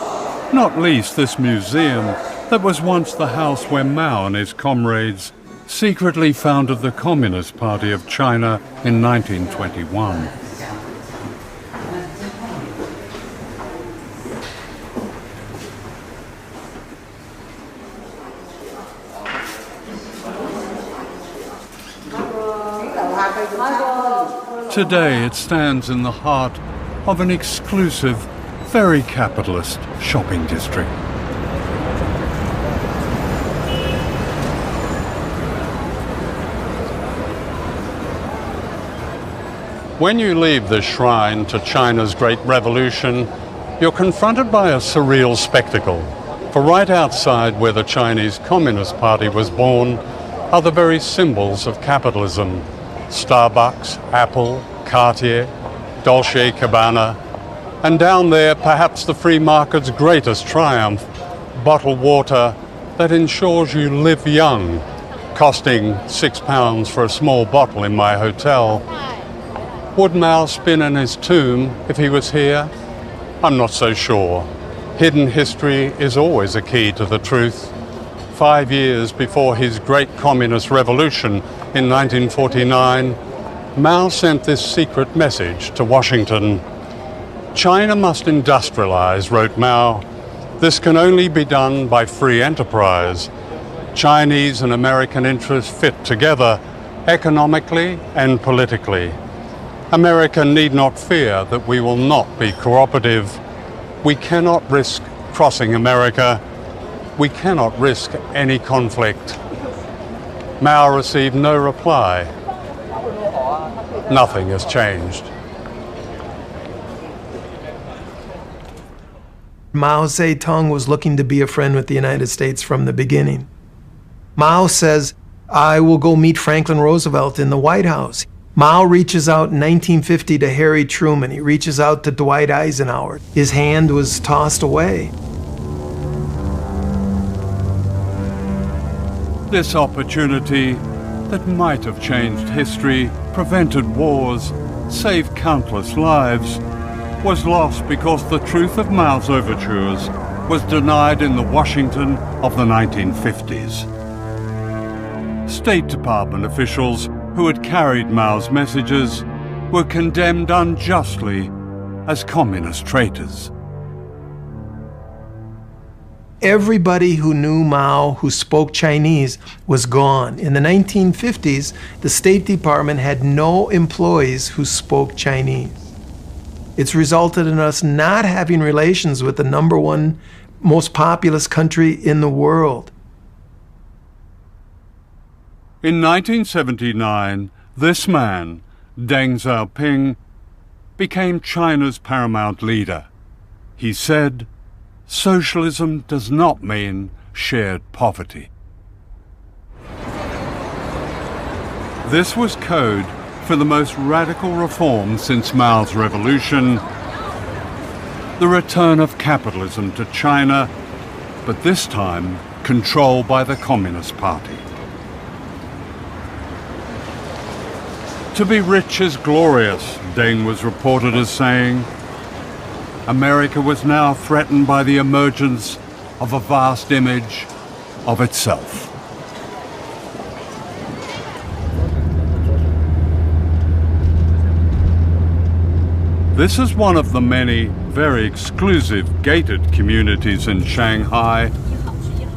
not least this museum that was once the house where Mao and his comrades secretly founded the Communist Party of China in 1921. Today it stands in the heart of an exclusive, very capitalist shopping district. When you leave this shrine to China's Great Revolution, you're confronted by a surreal spectacle. For right outside where the Chinese Communist Party was born are the very symbols of capitalism. Starbucks, Apple, Cartier, Dolce & Gabbana, and down there perhaps the free market's greatest triumph, bottled water that ensures you live young, costing £6 for a small bottle in my hotel. Would Mao spin in his tomb if he was here? I'm not so sure. Hidden history is always a key to the truth. 5 years before his great communist revolution in 1949, Mao sent this secret message to Washington. China must industrialize, wrote Mao. This can only be done by free enterprise. Chinese and American interests fit together economically and politically. America need not fear that we will not be cooperative. We cannot risk crossing America. We cannot risk any conflict. Mao received no reply. Nothing has changed. Mao Zedong was looking to be a friend with the United States from the beginning. Mao says, I will go meet Franklin Roosevelt in the White House. Mao reaches out in 1950 to Harry Truman. He reaches out to Dwight Eisenhower. His hand was tossed away. This opportunity that might have changed history, prevented wars, saved countless lives, was lost because the truth of Mao's overtures was denied in the Washington of the 1950s. State Department officials who had carried Mao's messages were condemned unjustly as communist traitors. Everybody who knew Mao, who spoke Chinese, was gone. In the 1950s, the State Department had no employees who spoke Chinese. It's resulted in us not having relations with the #1 most populous country in the world. In 1979, this man, Deng Xiaoping, became China's paramount leader. He said, "Socialism does not mean shared poverty." This was code for the most radical reform since Mao's revolution, the return of capitalism to China, but this time controlled by the Communist Party. To be rich is glorious, Deng was reported as saying. America was now threatened by the emergence of a vast image of itself. This is one of the many very exclusive gated communities in Shanghai,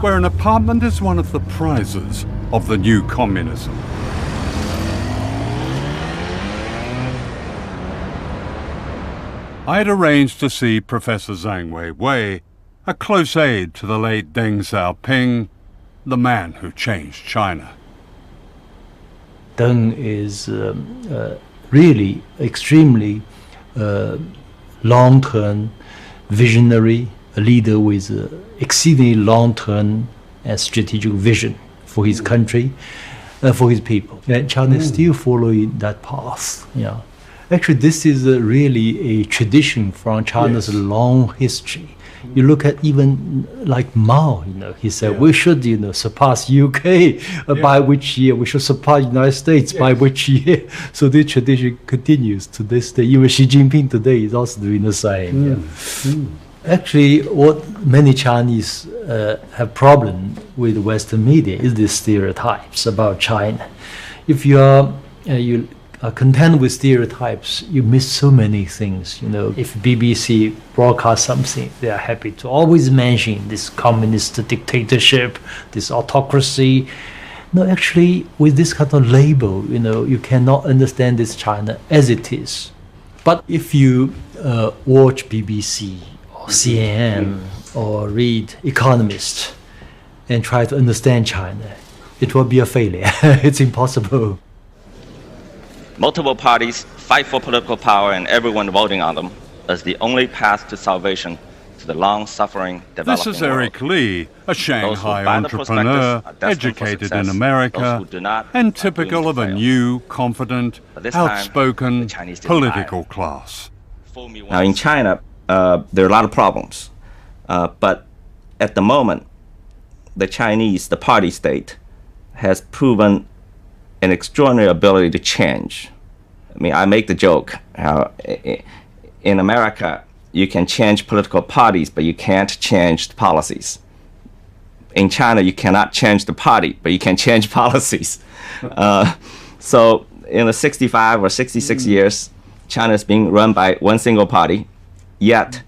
where an apartment is one of the prizes of the new communism. I had arranged to see Professor Zhang Weiwei, a close aide to the late Deng Xiaoping, the man who changed China. Deng is really extremely long-term visionary, a leader with exceedingly long-term and strategic vision for his country, for his people. And China is still following that path. Yeah. Actually, this is really a tradition from China's long history. You look at even like Mao, he said we should, surpass UK by which year, we should surpass United States by which year. So this tradition continues to this day. Even Xi Jinping today is also doing the same. Actually, what many Chinese have problem with Western media is the stereotypes about China. If you are content with stereotypes, you miss so many things. If BBC broadcasts something, they are happy to always mention this communist dictatorship, this autocracy. No, actually, with this kind of label, you cannot understand this China as it is. But if you watch BBC or CNN or read Economist and try to understand China, it will be a failure. It's impossible. Multiple parties fight for political power and everyone voting on them as the only path to salvation to the long-suffering developing This is Eric Lee, a Shanghai entrepreneur, educated in America, and typical of a new, confident, outspoken political class. Now in China, there are a lot of problems, but at the moment, the Chinese, the party state, has proven an extraordinary ability to change. I mean, I make the joke how in America you can change political parties, but you can't change the policies. In China, you cannot change the party, but you can change policies. So in the 65 or 66 years, China is being run by one single party, yet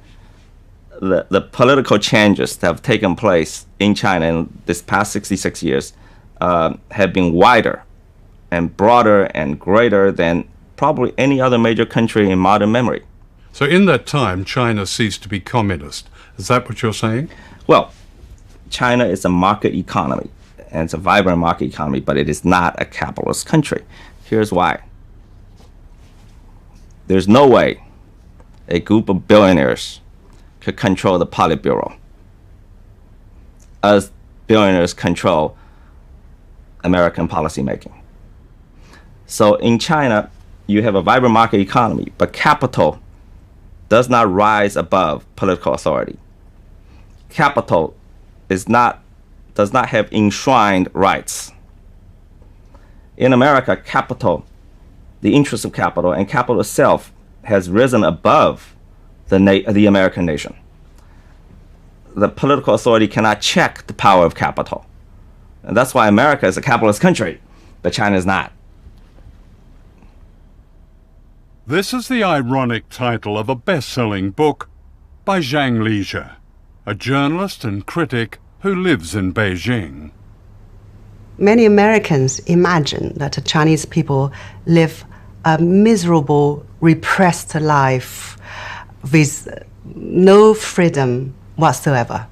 the political changes that have taken place in China in this past 66 years have been wider and broader and greater than probably any other major country in modern memory. So in that time, China ceased to be communist. Is that what you're saying? Well, China is a market economy, and it's a vibrant market economy, but it is not a capitalist country. Here's why. There's no way a group of billionaires could control the Politburo as billionaires control American policymaking. So in China, you have a vibrant market economy, but capital does not rise above political authority. Capital does not have enshrined rights. In America, capital, the interest of capital and capital itself has risen above the American nation. The political authority cannot check the power of capital. And that's why America is a capitalist country, but China is not. This is the ironic title of a best-selling book by Zhang Lizhi, a journalist and critic who lives in Beijing. Many Americans imagine that the Chinese people live a miserable, repressed life with no freedom whatsoever.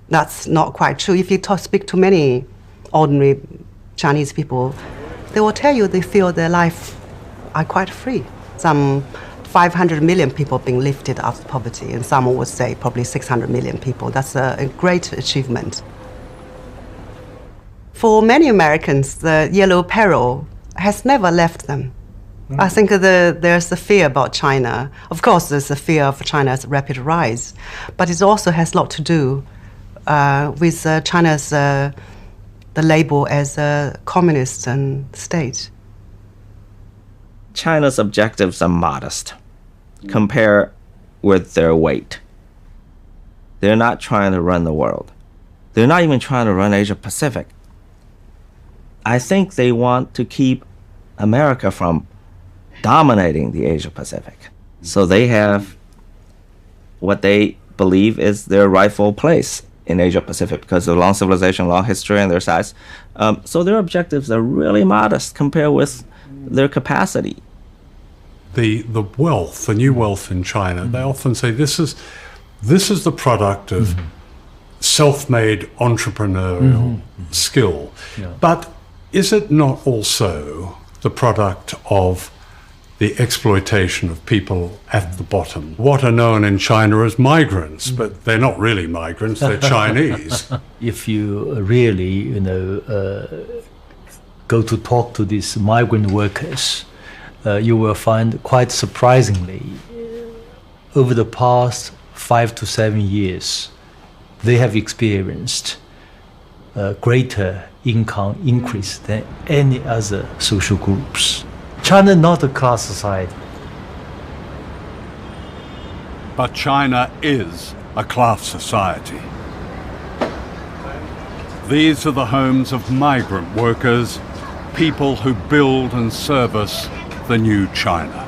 That's not quite true. If you speak to many ordinary Chinese people, they will tell you they feel their life are quite free. Some 500 million people being lifted out of poverty, and some would say probably 600 million people. That's a great achievement. For many Americans, the yellow peril has never left them. I think there's a fear about China. Of course, there's a fear of China's rapid rise, but it also has a lot to do with China's the label as a communist state. China's objectives are modest compared with their weight. They're not trying to run the world. They're not even trying to run Asia Pacific. I think they want to keep America from dominating the Asia Pacific. So they have what they believe is their rightful place in Asia Pacific because of long civilization, long history, and their size. So their objectives are really modest compared with their capacity. The wealth, the new wealth in China, they often say this is the product of self-made entrepreneurial skill. Yeah. But is it not also the product of the exploitation of people at the bottom? What are known in China as migrants, but they're not really migrants, they're Chinese. If you really, go to talk to these migrant workers, you will find quite surprisingly, over the past 5 to 7 years, they have experienced a greater income increase than any other social groups. China not a class society. But China is a class society. These are the homes of migrant workers, people who build and service the new China.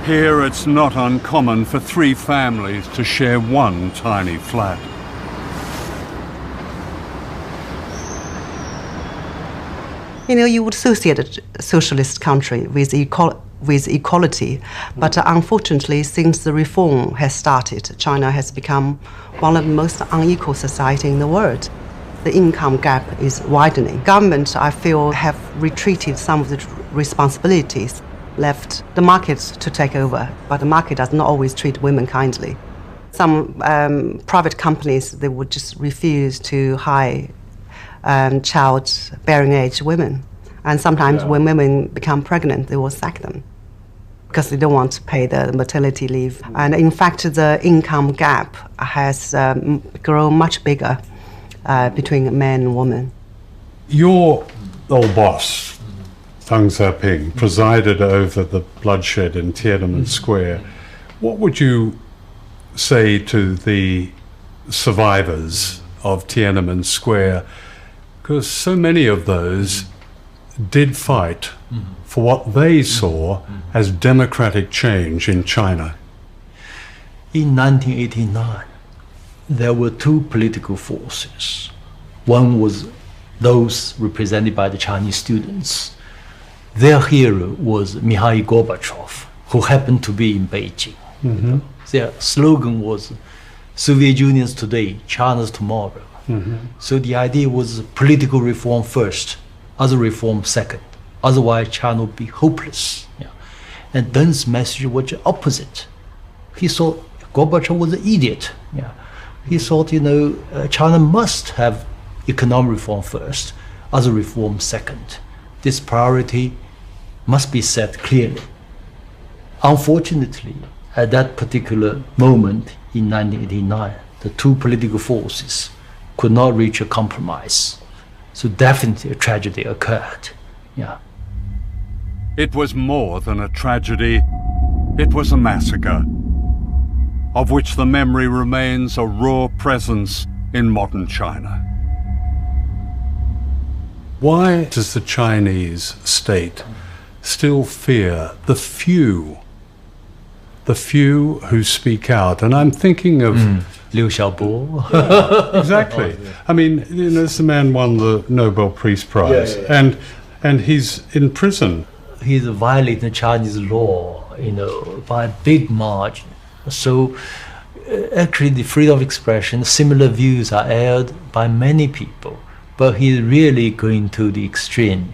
Here it's not uncommon for 3 families to share one tiny flat. You would associate a socialist country with equality, but unfortunately, since the reform has started, China has become one of the most unequal societies in the world. The income gap is widening. Government, I feel, have retreated some of the responsibilities, left the markets to take over, but the market does not always treat women kindly. Some private companies, they would just refuse to hire child-bearing age women. And sometimes when women become pregnant, they will sack them because they don't want to pay the maternity leave. And in fact, the income gap has grown much bigger between men and women. Your old boss, Deng Xiaoping, presided over the bloodshed in Tiananmen Square. What would you say to the survivors of Tiananmen Square? Because so many of those did fight for what they saw as democratic change in China. In 1989, there were 2 political forces. One was those represented by the Chinese students. Their hero was Mikhail Gorbachev, who happened to be in Beijing. Their slogan was, Soviet Union's today, China's tomorrow. So the idea was political reform first, other reform second. Otherwise, China would be hopeless. And Deng's message was the opposite. He thought Gorbachev was an idiot. He thought, China must have economic reform first, other reform second. This priority must be set clearly. Unfortunately, at that particular moment in 1989, the 2 political forces could not reach a compromise. So definitely a tragedy occurred. It was more than a tragedy. It was a massacre, of which the memory remains a raw presence in modern China. Why does the Chinese state still fear the few who speak out? And I'm thinking of Liu Xiaobo. Exactly. I mean, this man won the Nobel Peace Prize, and he's in prison. He's violating Chinese law, by a big margin. So Actually, the freedom of expression, similar views are aired by many people, but he's really going to the extreme.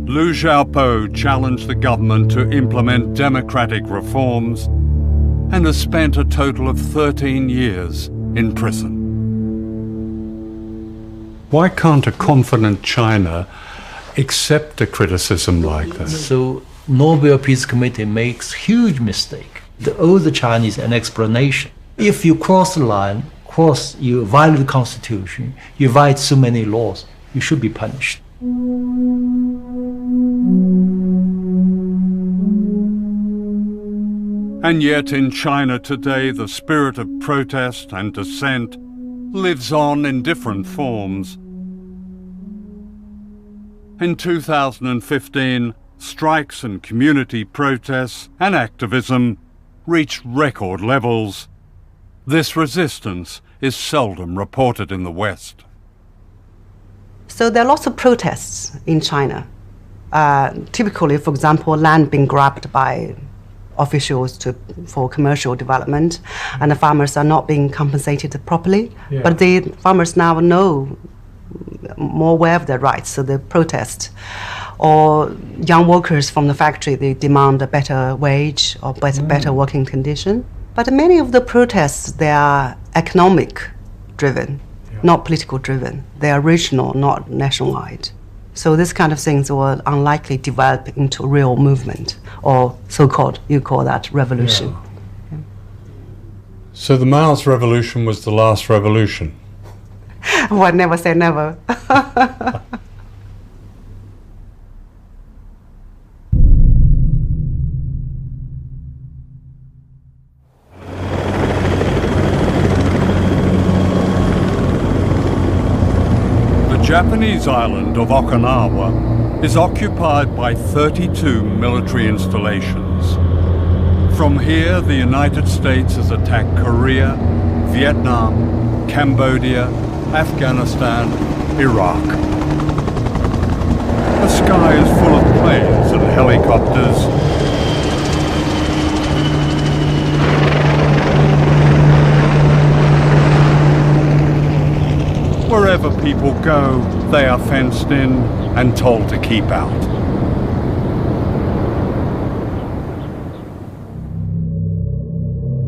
Liu Xiaobo challenged the government to implement democratic reforms and has spent a total of 13 years in prison. Why can't a confident China accept a criticism like this? So Nobel Peace Committee makes huge mistake. They owe the Chinese an explanation. If you cross the line, you violate the constitution, you violate so many laws, you should be punished. And yet in China today, the spirit of protest and dissent lives on in different forms. In 2015, strikes and community protests and activism reached record levels. This resistance is seldom reported in the West. So there are lots of protests in China. Typically, for example, land being grabbed by officials for commercial development, and the farmers are not being compensated properly. Yeah. But the farmers now know more aware of their rights, so they protest. Or young workers from the factory, they demand a better wage or better working condition. But many of the protests, they are economic driven, not political driven. They are regional, not nationwide. So this kind of things will unlikely develop into real movement, or so-called, you call that revolution. Yeah. So the Mao's revolution was the last revolution? Well, never say never. The Japanese island of Okinawa is occupied by 32 military installations. From here, the United States has attacked Korea, Vietnam, Cambodia, Afghanistan, Iraq. The sky is full of planes and helicopters. Wherever people go, they are fenced in and told to keep out.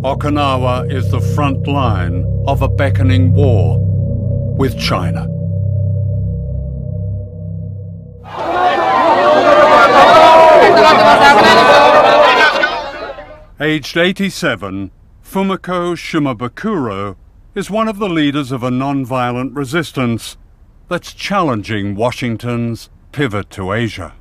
Okinawa is the front line of a beckoning war with China. Aged 87, Fumiko Shimabukuro is one of the leaders of a non-violent resistance that's challenging Washington's pivot to Asia.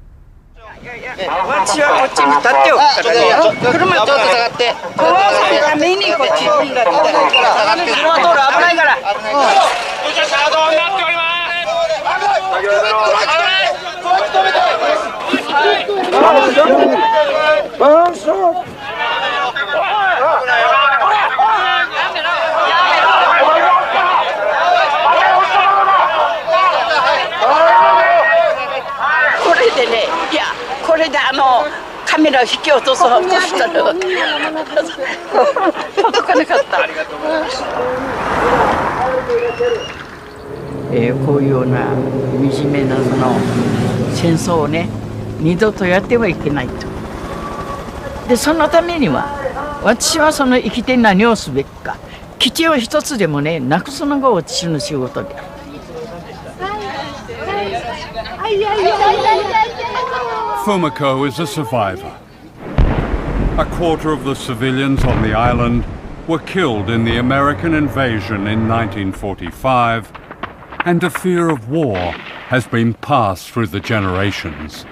Fumiko is a survivor. A quarter of the civilians on the island were killed in the American invasion in 1945, and a fear of war has been passed through the generations.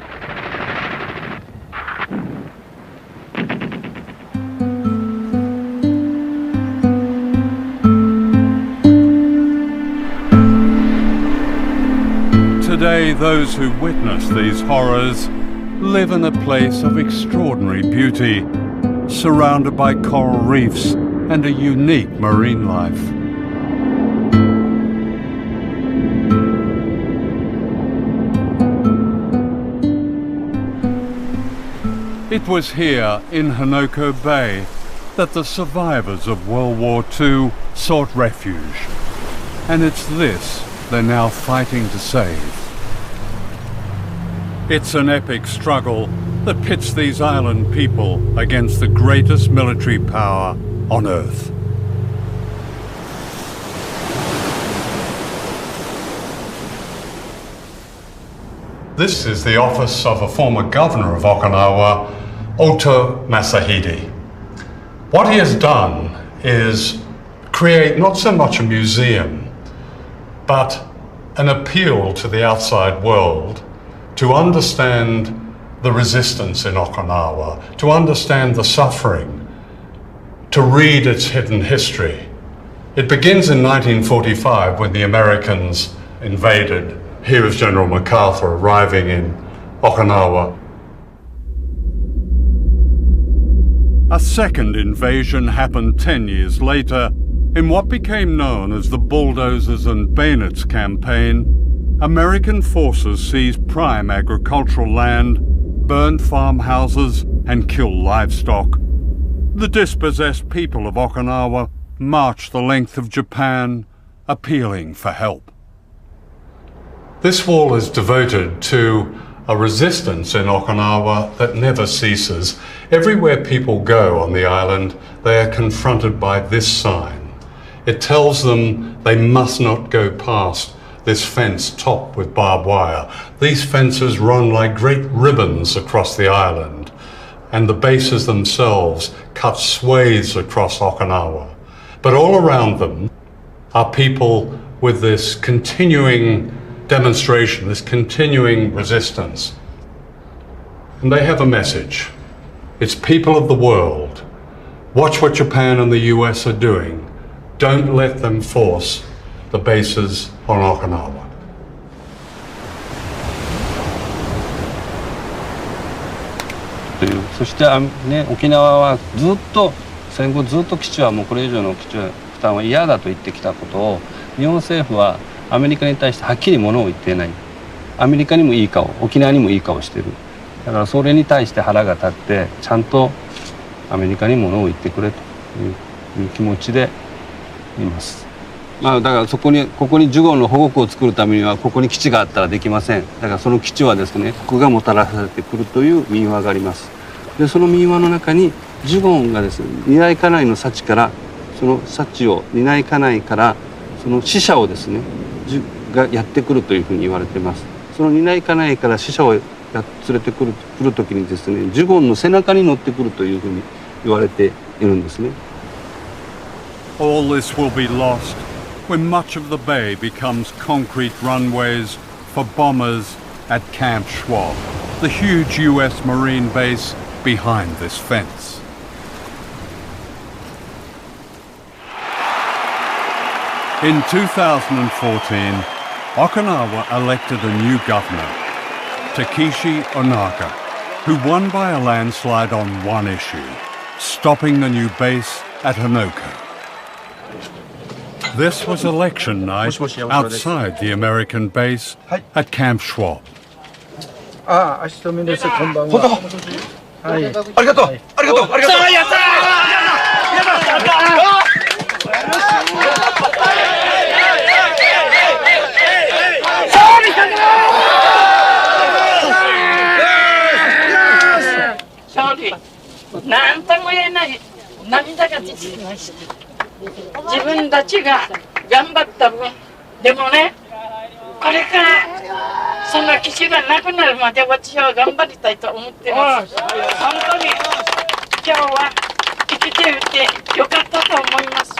Today, those who witness these horrors live in a place of extraordinary beauty, surrounded by coral reefs and a unique marine life. It was here in Henoko Bay that the survivors of World War II sought refuge. And it's this they're now fighting to save. It's an epic struggle that pits these island people against the greatest military power on Earth. This is the office of a former governor of Okinawa, Oto Masahide. What he has done is create not so much a museum, but an appeal to the outside world to understand the resistance in Okinawa, to understand the suffering, to read its hidden history. It begins in 1945 when the Americans invaded. Here is General MacArthur arriving in Okinawa. A second invasion happened 10 years later in what became known as the Bulldozers and Bayonets campaign. American forces seized prime agricultural land, burned farmhouses, and killed livestock. The dispossessed people of Okinawa marched the length of Japan, appealing for help. This wall is devoted to a resistance in Okinawa that never ceases. Everywhere people go on the island, they are confronted by this sign. It tells them they must not go past this fence topped with barbed wire. These fences run like great ribbons across the island, and the bases themselves cut swathes across Okinawa. But all around them are people with this continuing demonstration, this continuing resistance. And they have a message. It's people of the world. Watch what Japan and the US are doing. Don't let them force the bases on Okinawa.というそしてね、沖縄はずっと戦後ずっと基地はもうこれ以上の基地負担は嫌だと言ってきたことを日本政府はアメリカに対してはっきりものを言っていない。アメリカにもいい顔、沖縄にもいい顔してる。だからそれに対して腹が立ってちゃんとアメリカにものを言ってくれという気持ちでいます。だからここにジュゴンの保護区を作るためにはここに基地があったらできません。だからその基地はですね、国がもたらされてくるという民話があります。でその民話の中にジュゴンがですね、担い家内の幸からその幸を担い家内からその死者をですねがやってくるというふうに言われています。その担い家内から死者を連れてくる時にですね、ジュゴンの背中に乗ってくるというふうに言われているんですね。All this will be lost when much of the bay becomes concrete runways for bombers at Camp Schwab, the huge US Marine base behind this fence. In 2014, Okinawa elected a new governor, Takeshi Onaga, who won by a landslide on one issue, stopping the new base at Honoko. This was election night outside the American base at Camp Schwab. あ、明日みです。こんばんは。はい。ありがとう。ありがとう。ありがとう。やった。勝利。なんとも言えない涙が出てきました。自分たちが頑張った分、でもね、これからその基地がなくなるまで私は頑張りたいと思ってます。本当に今日は生きていてよかったと思います。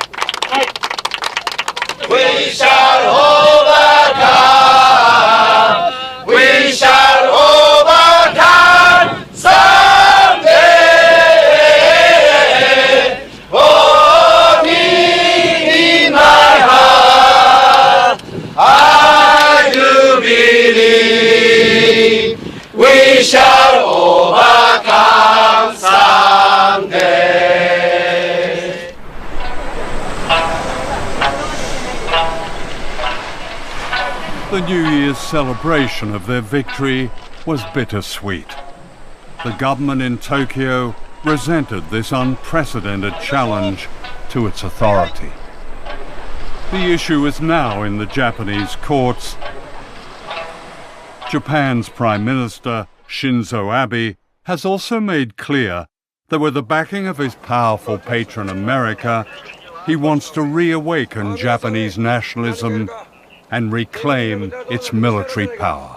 はい。We shall overcome. We shall overcome someday. We shall overcome someday. The New Year's celebration of their victory was bittersweet. The government in Tokyo resented this unprecedented challenge to its authority. The issue is now in the Japanese courts. Japan's Prime Minister, Shinzo Abe, has also made clear that with the backing of his powerful patron America, he wants to reawaken Japanese nationalism and reclaim its military power.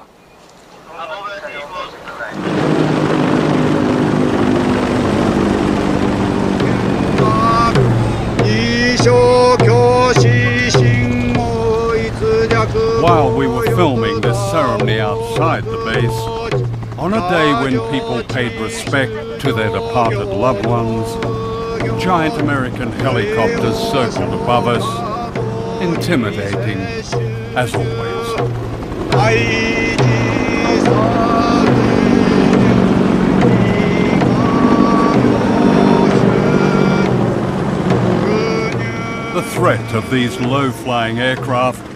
While we were filming this ceremony outside the base, on a day when people paid respect to their departed loved ones, giant American helicopters circled above us, intimidating as always. The threat of these low-flying aircraft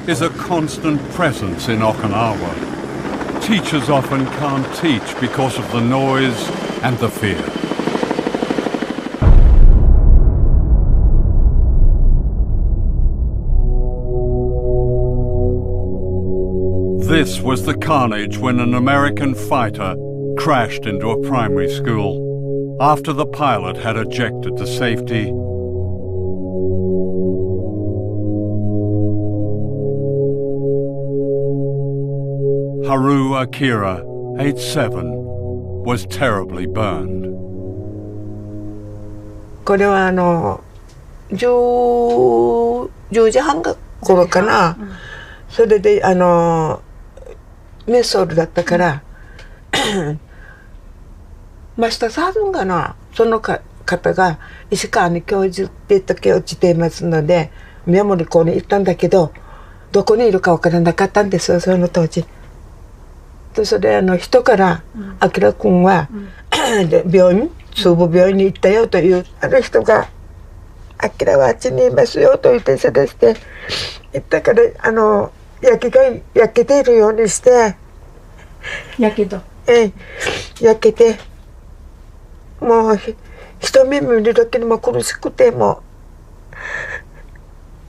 is a constant presence in Okinawa. Teachers often can't teach because of the noise and the fear. This was the carnage when an American fighter crashed into a primary school after the pilot had ejected to safety. Haru Akira, age 7, was terribly burned. これは10時半頃かな。それでメソールだったからマスターサードかな。その方が石川に教授って時落ちていますので宮森校に行ったんだけどどこにいるか分からなかったんですよその当時。それで人から「あきらくんは病院中部病院に行ったよ」という人が「あきらはあっちにいますよ」と言ってそれして行ったから焼けているようにして焼けてもう一目見るだけでも苦しくても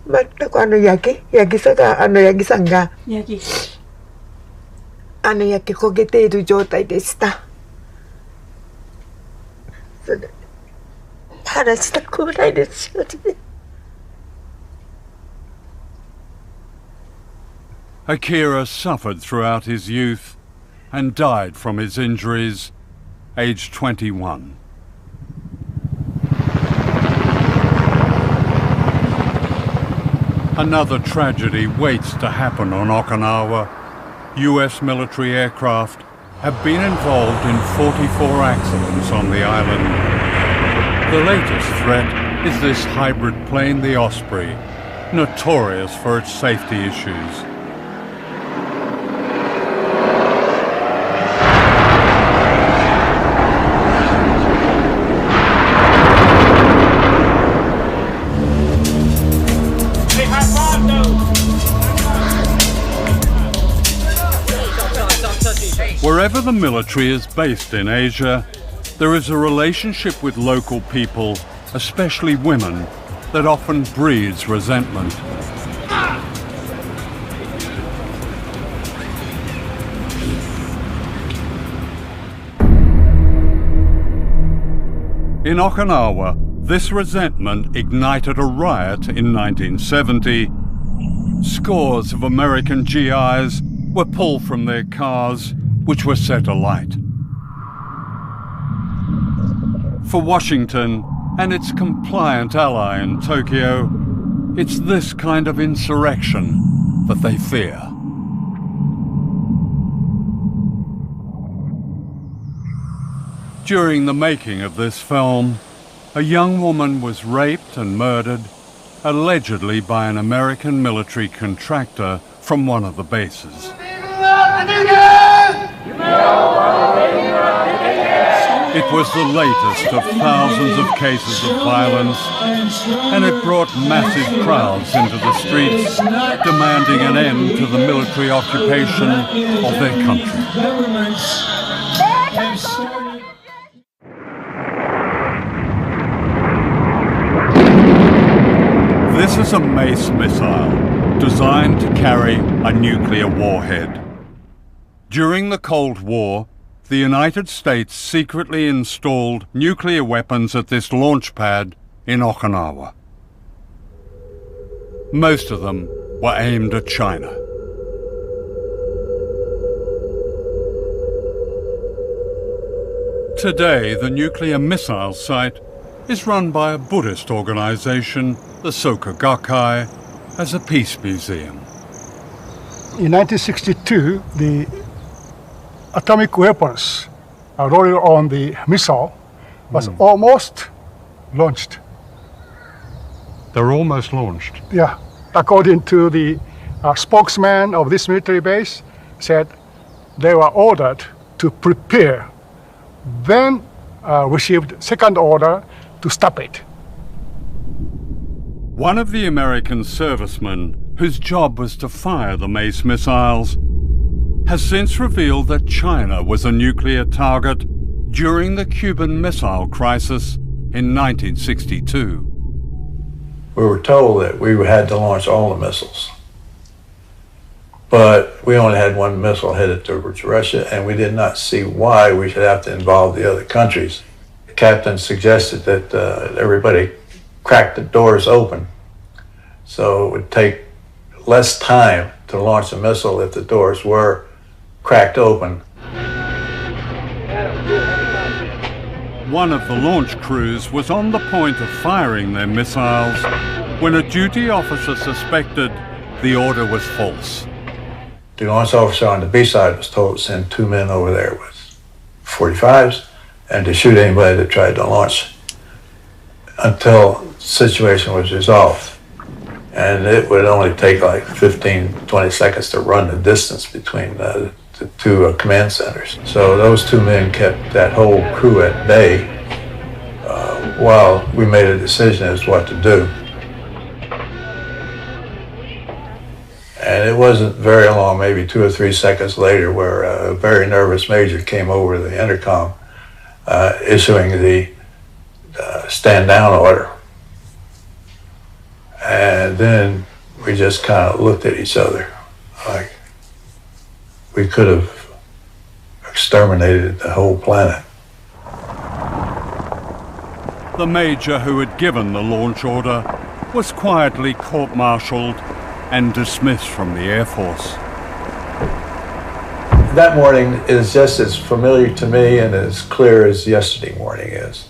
全くヤギさんが焼け焦げている状態でした。それ話したくないですよね。Akira suffered throughout his youth and died from his injuries, aged 21. Another tragedy waits to happen on Okinawa. US military aircraft have been involved in 44 accidents on the island. The latest threat is this hybrid plane, the Osprey, notorious for its safety issues. Wherever the military is based in Asia, there is a relationship with local people, especially women, that often breeds resentment. In Okinawa, this resentment ignited a riot in 1970. Scores of American GIs were pulled from their cars, which were set alight. For Washington and its compliant ally in Tokyo, it's this kind of insurrection that they fear. During the making of this film, a young woman was raped and murdered, allegedly by an American military contractor from one of the bases. It was the latest of thousands of cases of violence, and it brought massive crowds into the streets, demanding an end to the military occupation of their country. a Mace missile designed to carry a nuclear warhead. During the Cold War, the United States secretly installed nuclear weapons at this launch pad in Okinawa. Most of them were aimed at China. Today, the nuclear missile site is run by a Buddhist organization, the Soka Gakkai, as a peace museum. In 1962, the atomic weapons loaded on the missile was almost launched. They're almost launched. Yeah, according to the spokesman of this military base, said they were ordered to prepare, then received second order to stop it. One of the American servicemen whose job was to fire the Mace missiles has since revealed that China was a nuclear target during the Cuban Missile Crisis in 1962. We were told that we had to launch all the missiles, but we only had one missile headed towards Russia, and we did not see why we should have to involve the other countries. The captain suggested that everybody crack the doors open, so it would take less time to launch a missile if the doors were cracked open. One of the launch crews was on the point of firing their missiles when a duty officer suspected the order was false. The launch officer on the B side was told to send 2 men over there with 45s and to shoot anybody that tried to launch until the situation was resolved. And it would only take like 15, 20 seconds to run the distance between the two command centers. So those 2 men kept that whole crew at bay while we made a decision as to what to do. And it wasn't very long, maybe 2 or 3 seconds later, where a very nervous major came over the intercom issuing the stand down order. And then we just kind of looked at each other like we could have exterminated the whole planet. The major who had given the launch order was quietly court-martialed and dismissed from the Air Force. That morning is just as familiar to me and as clear as yesterday morning is.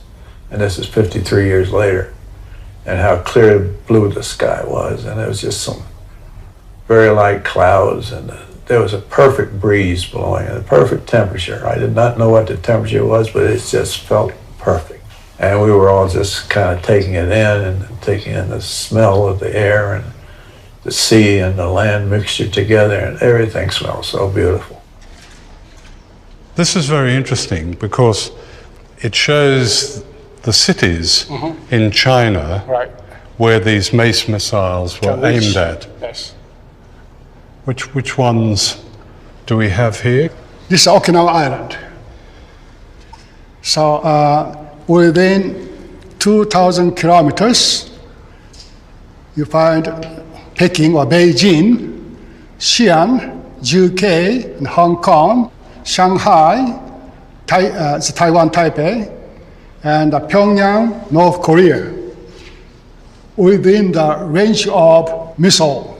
And this is 53 years later. And how clear blue the sky was. And it was just some very light clouds, and there was a perfect breeze blowing and a perfect temperature. I did not know what the temperature was, but it just felt perfect. And we were all just kind of taking it in and taking in the smell of the air and the sea and the land mixture together, and everything smelled so beautiful. This is very interesting because it shows the cities in China where these Mace missiles were aimed at. Yes. Which ones do we have here? This is Okinawa Island. So within 2,000 kilometers, you find Peking or Beijing, Xi'an, UK, and Hong Kong, Shanghai, Taiwan, Taipei, and Pyongyang, North Korea, within the range of missile.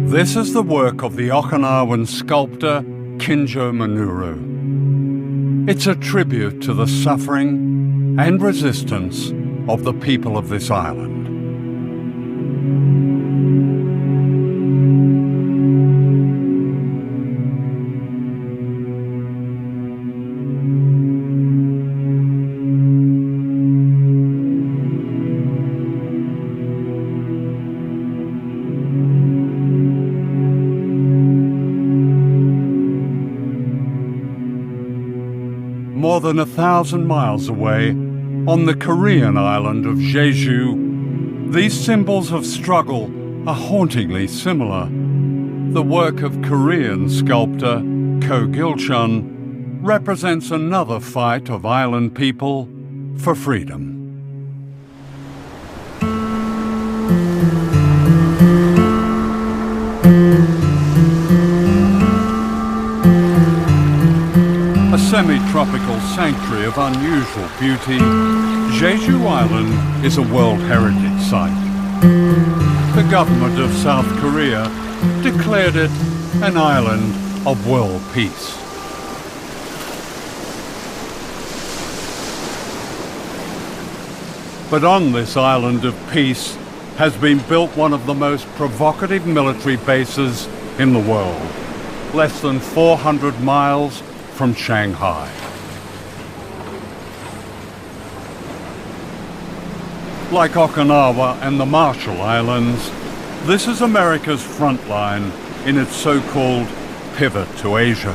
This is the work of the Okinawan sculptor Kinjo Minoru. It's a tribute to the suffering and resistance of the people of this island. more than 1,000 miles away, on the Korean island of Jeju, these symbols of struggle are hauntingly similar. The work of Korean sculptor Ko Gil-chun represents another fight of island people for freedom. A semi-tropical sanctuary of unusual beauty, Jeju Island is a World Heritage Site. The government of South Korea declared it an island of world peace. But on this island of peace has been built one of the most provocative military bases in the world, less than 400 miles from Shanghai. Like Okinawa and the Marshall Islands, this is America's front line in its so-called pivot to Asia.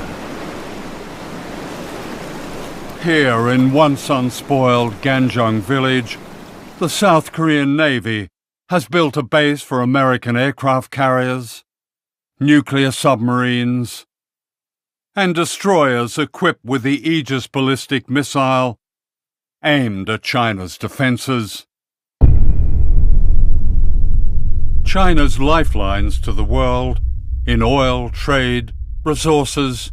Here in once unspoiled Ganjung village, the South Korean Navy has built a base for American aircraft carriers, nuclear submarines, and destroyers equipped with the Aegis ballistic missile aimed at China's defenses. China's lifelines to the world in oil, trade, resources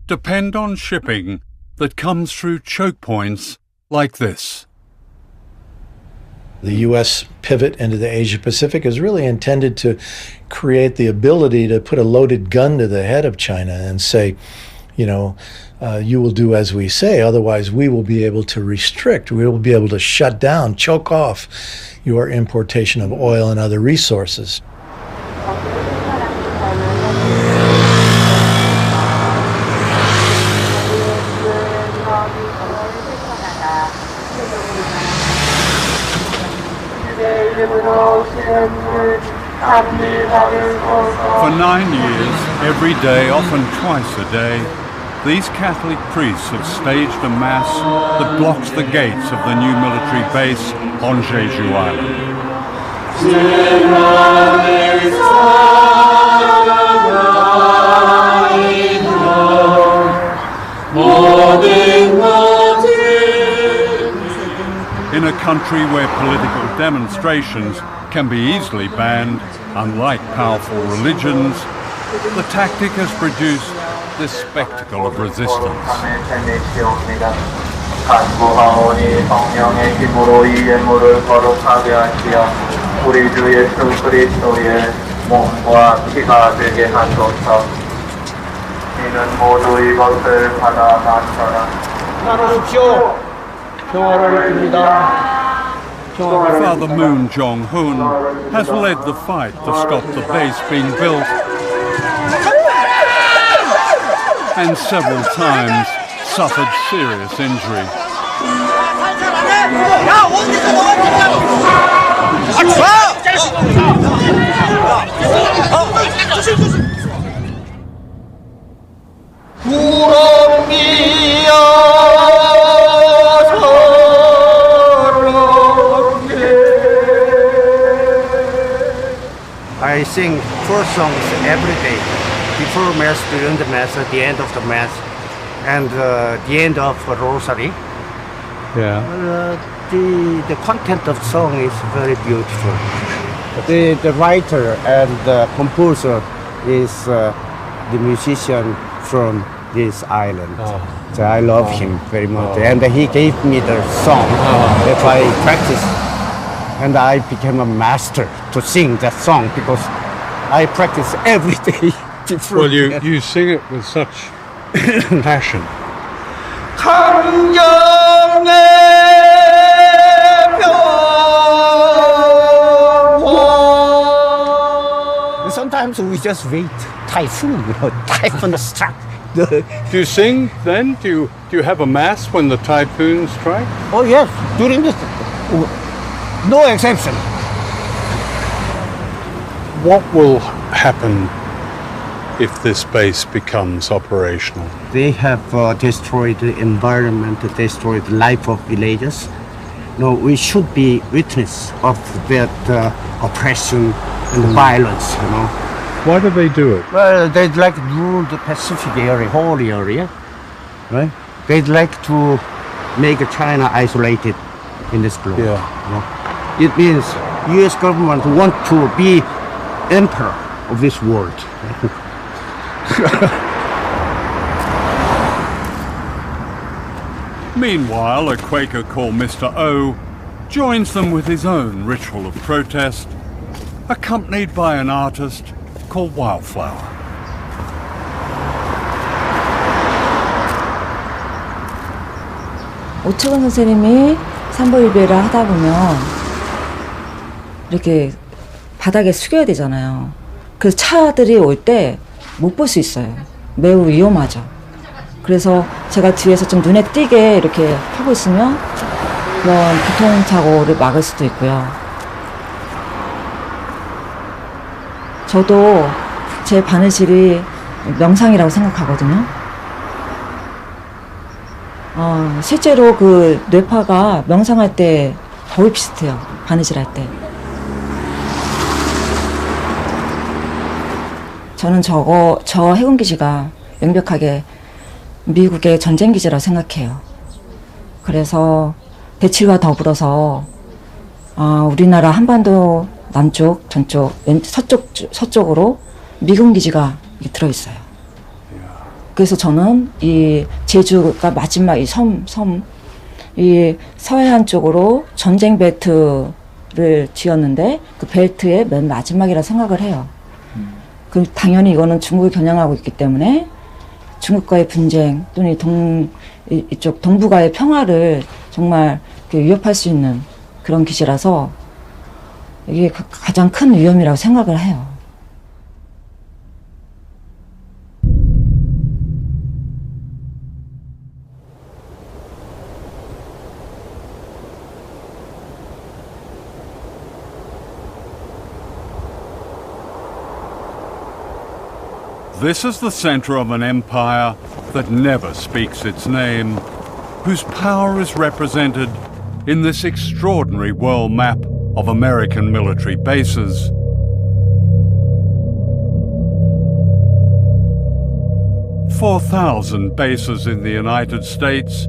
depend on shipping that comes through choke points like this. The U.S. pivot into the Asia-Pacific is really intended to create the ability to put a loaded gun to the head of China and say, you know, you will do as we say, otherwise we will be able to restrict, we will be able to shut down, choke off your importation of oil and other resources. For 9 years, every day, often twice a day, these Catholic priests have staged a mass that blocks the gates of the new military base on Jeju Island. In a country where political demonstrations can be easily banned, unlike powerful religions, the tactic has produced this spectacle of resistance. Father Moon Jong-hoon has led the fight to stop the base being built, and several times suffered serious injury. I sing 4 songs every day, before Mass, during the Mass, at the end of the Mass, and the end of the Rosary. Yeah. The content of the song is very beautiful. The writer and the composer is the musician from this island. So I love him very much. And he gave me the song that I practiced. And I became a master to sing that song because I practice every day. Well, you sing it with such passion. Sometimes we just wait. Typhoon, typhoon struck. Do you sing then? Do you have a mass when the typhoon strikes? Oh yes, during this, no exception. What will happen if this base becomes operational? They have destroyed the environment, destroyed the life of villagers. No, we should be witness of that oppression and violence, you know. Why do they do it? Well, they'd like to rule the Pacific area, whole area, right? They'd like to make China isolated in this globe. Yeah. You know? It means U.S. government want to be emperor of this world. Meanwhile, a Quaker called Mr. O joins them with his own ritual of protest, accompanied by an artist called Wildflower. 오초근 선생님이 삼보일배를 하다 보면 이렇게 바닥에 숙여야 되잖아요. 그래서 차들이 올 때 못 볼 수 있어요. 매우 위험하죠. 그래서 제가 뒤에서 좀 눈에 띄게 이렇게 하고 있으면 그런 교통사고를 막을 수도 있고요. 저도 제 바느질이 명상이라고 생각하거든요. 실제로 그 뇌파가 명상할 때 거의 비슷해요. 바느질할 때. 저는 저 해군기지가 명백하게 미국의 전쟁기지라고 생각해요. 그래서 대칠과 더불어서 우리나라 한반도 남쪽, 전쪽, 서쪽으로 미군 기지가 들어있어요. 그래서 저는 이 제주가 마지막 이 이 서해안 쪽으로 전쟁 벨트를 지었는데 그 벨트의 맨 마지막이라 생각을 해요. 그럼 당연히 이거는 중국을 겨냥하고 있기 때문에 중국과의 분쟁 또는 이쪽 동북아의 평화를 정말 위협할 수 있는 그런 기지라서 이게 가장 큰 위험이라고 생각을 해요. This is the center of an empire that never speaks its name, whose power is represented in this extraordinary world map of American military bases. "4,000 bases in the United States,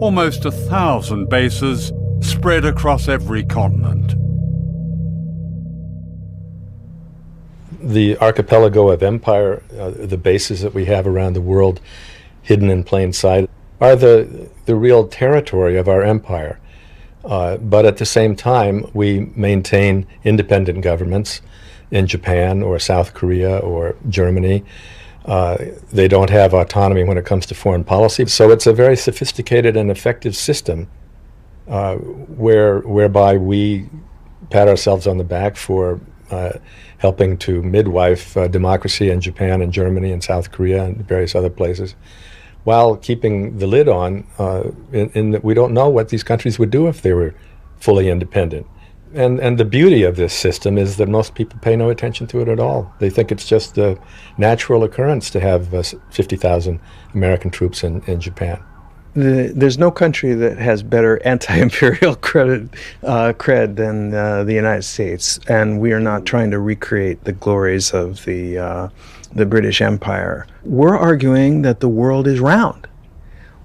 almost 1,000 bases spread across every continent." The archipelago of empire, the bases that we have around the world hidden in plain sight, are the real territory of our empire. But at the same time, we maintain independent governments in Japan or South Korea or Germany. They don't have autonomy when it comes to foreign policy. So it's a very sophisticated and effective system whereby we pat ourselves on the back for helping to midwife democracy in Japan and Germany and South Korea and various other places, while keeping the lid on in that we don't know what these countries would do if they were fully independent. And the beauty of this system is that most people pay no attention to it at all. They think it's just a natural occurrence to have 50,000 American troops in Japan. There's no country that has better anti-imperial cred than the United States, and we are not trying to recreate the glories of the British Empire. We're arguing that the world is round.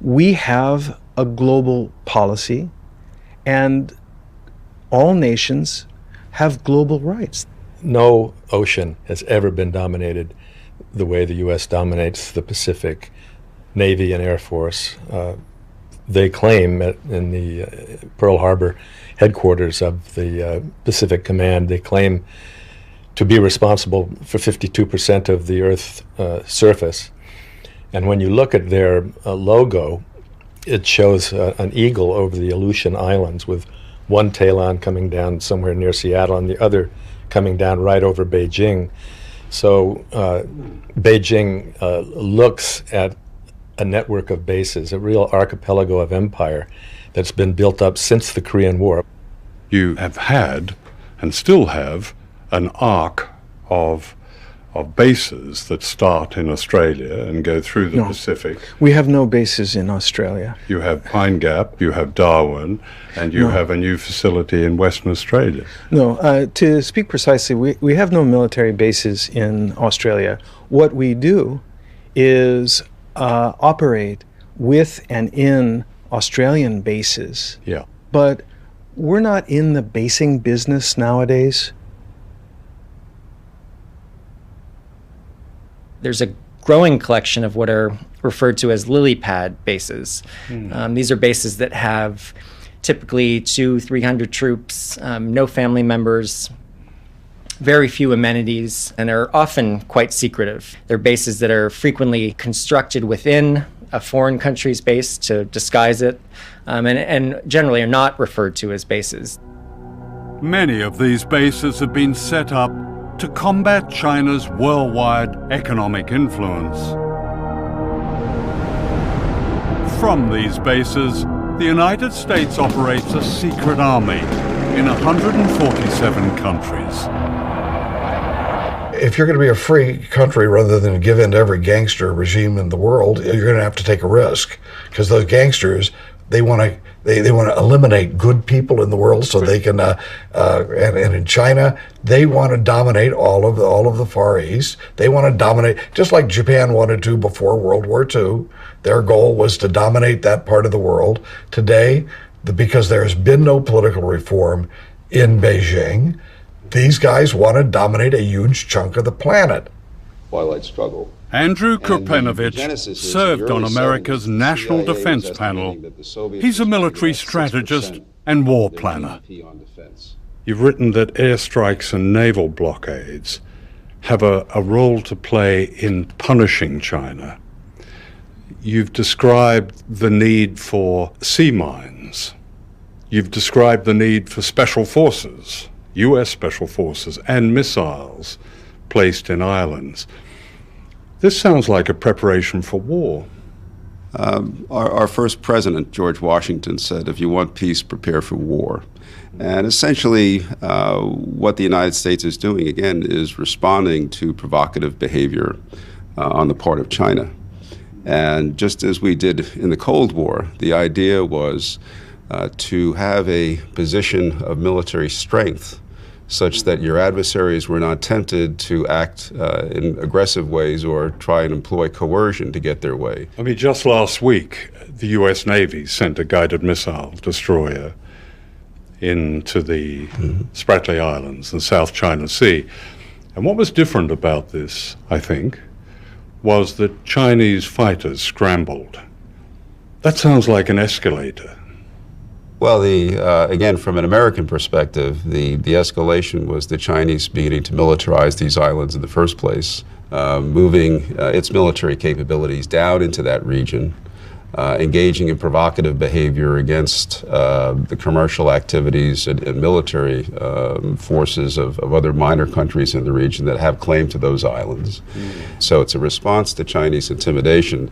We have a global policy, and all nations have global rights. No ocean has ever been dominated the way the U.S. dominates the Pacific. Navy and Air Force. They claim in the Pearl Harbor headquarters of the Pacific Command, they claim to be responsible for 52% of the Earth's surface. And when you look at their logo, it shows an eagle over the Aleutian Islands with one talon coming down somewhere near Seattle and the other coming down right over Beijing. So Beijing looks at a network of bases, a real archipelago of empire that's been built up since the Korean War. You have had, and still have, an arc of of bases that start in Australia and go through the Pacific. We have no bases in Australia. You have Pine Gap, you have Darwin, and you have a new facility in Western Australia. No, to speak precisely, we have no military bases in Australia. What we do is operate with and in Australian bases. Yeah. But we're not in the basing business nowadays. There's a growing collection of what are referred to as lily pad bases. These are bases that have typically 200-300 troops, no family members, very few amenities, and are often quite secretive. They're bases that are frequently constructed within a foreign country's base to disguise it, and generally are not referred to as bases. Many of these bases have been set up to combat China's worldwide economic influence. From these bases, the United States operates a secret army in 147 countries. If you're going to be a free country rather than give in to every gangster regime in the world, you're going to have to take a risk, because those gangsters, they want to eliminate good people in the world so they can and in China they want to dominate all of the Far East. They want to dominate, just like Japan wanted to before World War II. Their goal was to dominate that part of the world. Today, because there has been no political reform in Beijing, these guys want to dominate a huge chunk of the planet. Twilight struggle. Andrew Kurpenovich served on America's National Defense Panel. He's a military strategist and war planner. You've written that airstrikes and naval blockades have a role to play in punishing China. You've described the need for sea mines. You've described the need for special forces, US special forces, and missiles placed in islands. This sounds like a preparation for war. Our first president, George Washington, said, if you want peace, prepare for war. And essentially, what the United States is doing, again, is responding to provocative behavior on the part of China. And just as we did in the Cold War, the idea was to have a position of military strength such that your adversaries were not tempted to act in aggressive ways or try and employ coercion to get their way. I mean, just last week, the US Navy sent a guided missile destroyer into the Spratly Islands in South China Sea. And what was different about this, I think, was that Chinese fighters scrambled. That sounds like an escalator. Well, again, from an American perspective, the escalation was the Chinese beginning to militarize these islands in the first place, moving its military capabilities down into that region, engaging in provocative behavior against the commercial activities and military forces of other minor countries in the region that have claim to those islands. So it's a response to Chinese intimidation.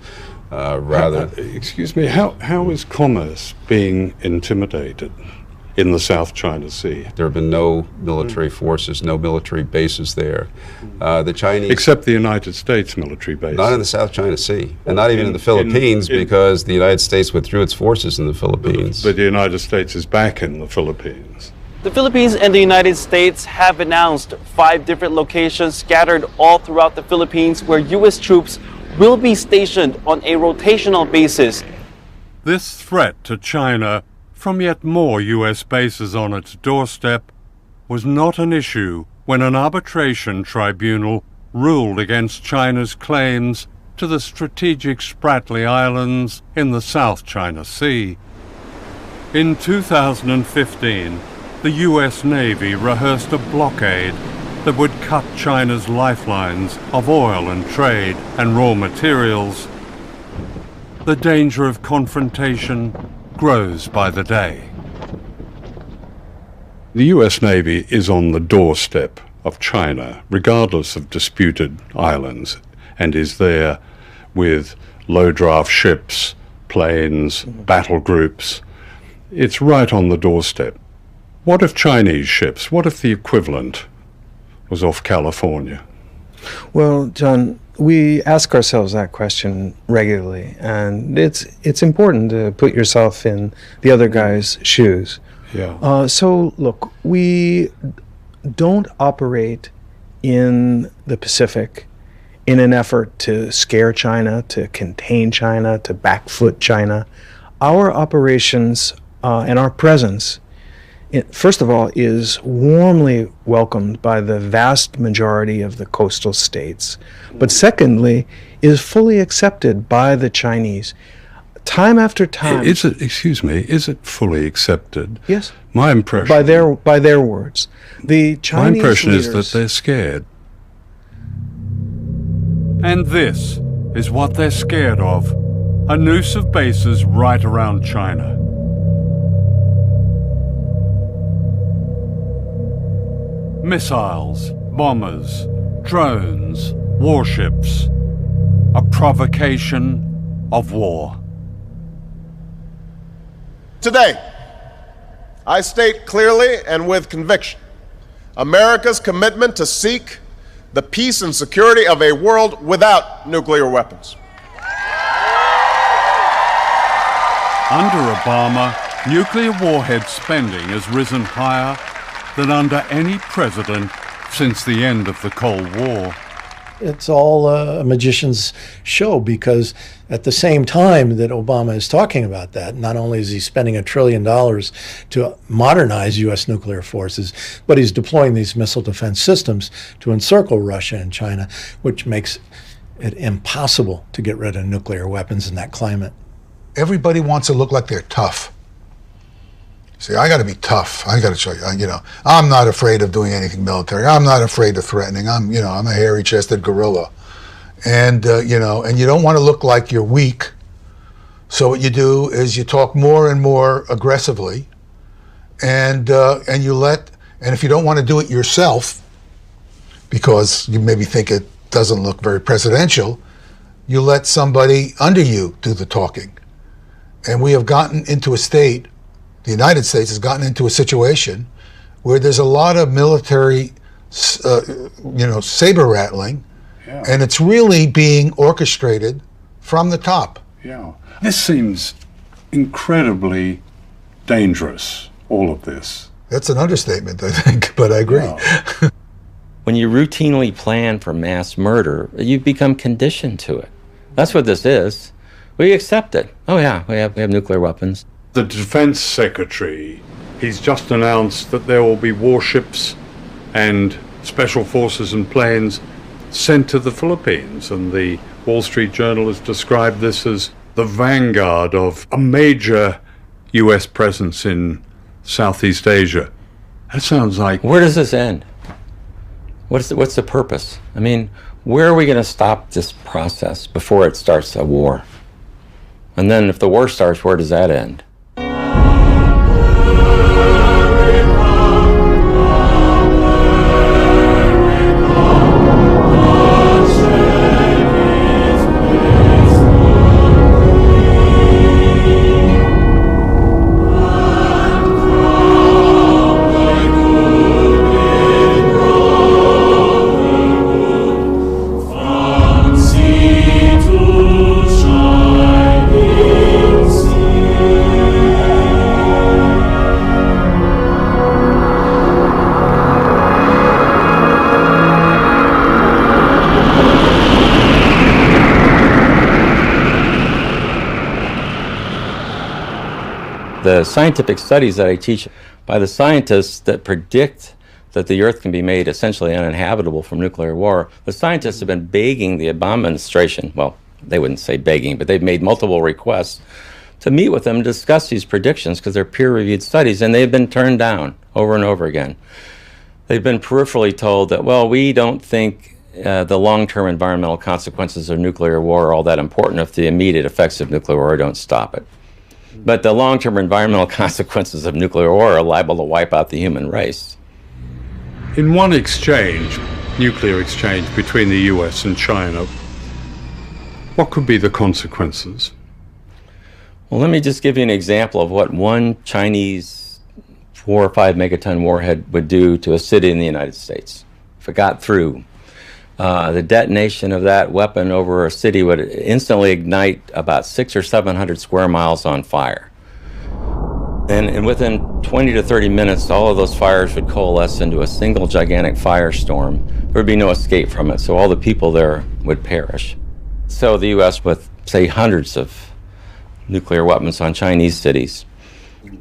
Excuse me, how is commerce being intimidated in the South China Sea? There have been no military forces, no military bases there. The Chinese... Except the United States military bases. Not in the South China Sea, and not even in the Philippines, because the United States withdrew its forces in the Philippines. But the United States is back in the Philippines. The Philippines and the United States have announced 5 different locations scattered all throughout the Philippines where U.S. troops will be stationed on a rotational basis. This threat to China from yet more US bases on its doorstep was not an issue when an arbitration tribunal ruled against China's claims to the strategic Spratly Islands in the South China Sea. In 2015, the US Navy rehearsed a blockade that would cut China's lifelines of oil and trade and raw materials. The danger of confrontation grows by the day. The US Navy is on the doorstep of China, regardless of disputed islands, and is there with low-draft ships, planes, battle groups. It's right on the doorstep. What if Chinese ships, what if the equivalent was off California? Well, John, we ask ourselves that question regularly, and it's important to put yourself in the other guy's shoes. Yeah. So, look, we don't operate in the Pacific in an effort to scare China, to contain China, to backfoot China. Our operations and our presence, first of all, is warmly welcomed by the vast majority of the coastal states. But secondly, is fully accepted by the Chinese. Time after time. Is it fully accepted? Yes. My impression. By their words. The Chinese My impression leaders, is that they're scared. And this is what they're scared of. A noose of bases right around China. Missiles, bombers, drones, warships. A provocation of war. Today, I state clearly and with conviction America's commitment to seek the peace and security of a world without nuclear weapons. Under Obama, nuclear warhead spending has risen higher than under any president since the end of the Cold War. It's all a magician's show, because at the same time that Obama is talking about that, not only is he spending $1 trillion to modernize U.S. nuclear forces, but he's deploying these missile defense systems to encircle Russia and China, which makes it impossible to get rid of nuclear weapons in that climate. Everybody wants to look like they're tough. See, I got to be tough. I got to show you, I'm not afraid of doing anything military. I'm not afraid of threatening. I'm a hairy-chested gorilla. And, and you don't want to look like you're weak. So what you do is you talk more and more aggressively, and if you don't want to do it yourself, because you maybe think it doesn't look very presidential, you let somebody under you do the talking. And we have gotten into a state, the United States has gotten into a situation where there's a lot of military, saber rattling, and it's really being orchestrated from the top. Yeah. This seems incredibly dangerous, all of this. That's an understatement, I think, but I agree. Yeah. When you routinely plan for mass murder, you become conditioned to it. That's what this is. We accept it. Oh yeah, we have nuclear weapons. The Defense Secretary, he's just announced that there will be warships and special forces and planes sent to the Philippines, and the Wall Street Journal has described this as the vanguard of a major U.S. presence in Southeast Asia. That sounds like... Where does this end? What's the purpose? I mean, where are we going to stop this process before it starts a war? And then if the war starts, where does that end? The scientific studies that I teach by the scientists that predict that the Earth can be made essentially uninhabitable from nuclear war, the scientists have been begging the Obama administration, well, they wouldn't say begging, but they've made multiple requests to meet with them and discuss these predictions because they're peer-reviewed studies, and they've been turned down over and over again. They've been peripherally told that, well, we don't think the long-term environmental consequences of nuclear war are all that important if the immediate effects of nuclear war don't stop it. But the long-term environmental consequences of nuclear war are liable to wipe out the human race. In one exchange, nuclear exchange between the US and China, what could be the consequences? Well, let me just give you an example of what one Chinese 4 or 5 megaton warhead would do to a city in the United States if it got through. The detonation of that weapon over a city would instantly ignite about 600 or 700 square miles on fire. And within 20 to 30 minutes, all of those fires would coalesce into a single gigantic firestorm. There would be no escape from it, so all the people there would perish. So the U.S., with, say, hundreds of nuclear weapons on Chinese cities.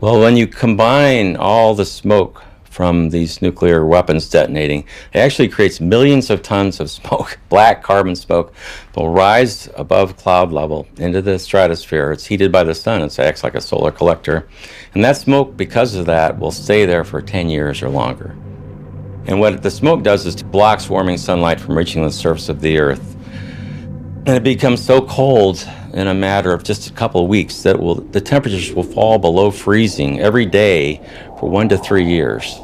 Well, when you combine all the smoke from these nuclear weapons detonating, it actually creates millions of tons of smoke, black carbon smoke, will rise above cloud level into the stratosphere. It's heated by the sun. It acts like a solar collector. And that smoke, because of that, will stay there for 10 years or longer. And what the smoke does is it blocks warming sunlight from reaching the surface of the Earth. And it becomes so cold in a matter of just a couple of weeks that the temperatures will fall below freezing every day for 1 to 3 years.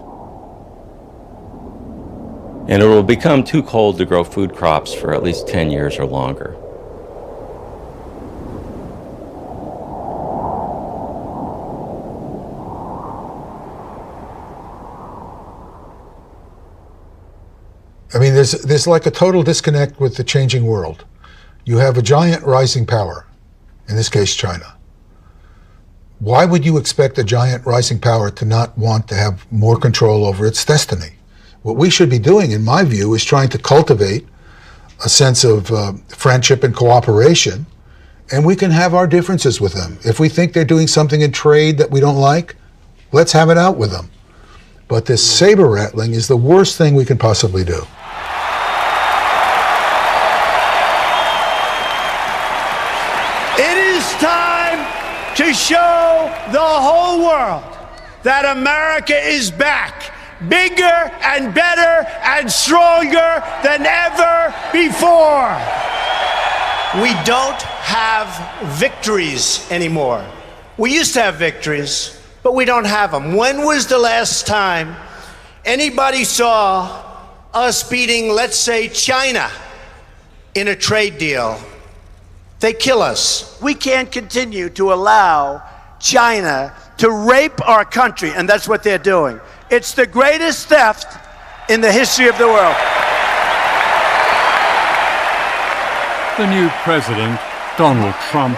And it will become too cold to grow food crops for at least 10 years or longer. I mean, there's like a total disconnect with the changing world. You have a giant rising power, in this case China. Why would you expect a giant rising power to not want to have more control over its destiny? What we should be doing, in my view, is trying to cultivate a sense of friendship and cooperation, and we can have our differences with them. If we think they're doing something in trade that we don't like, let's have it out with them. But this saber rattling is the worst thing we can possibly do. It is time to show the whole world that America is back, bigger and better and stronger than ever before. We don't have victories anymore. We used to have victories, but we don't have them. When was the last time anybody saw us beating, let's say, China in a trade deal? They kill us. We can't continue to allow China to rape our country, and that's what they're doing. It's the greatest theft in the history of the world. The new president, Donald Trump,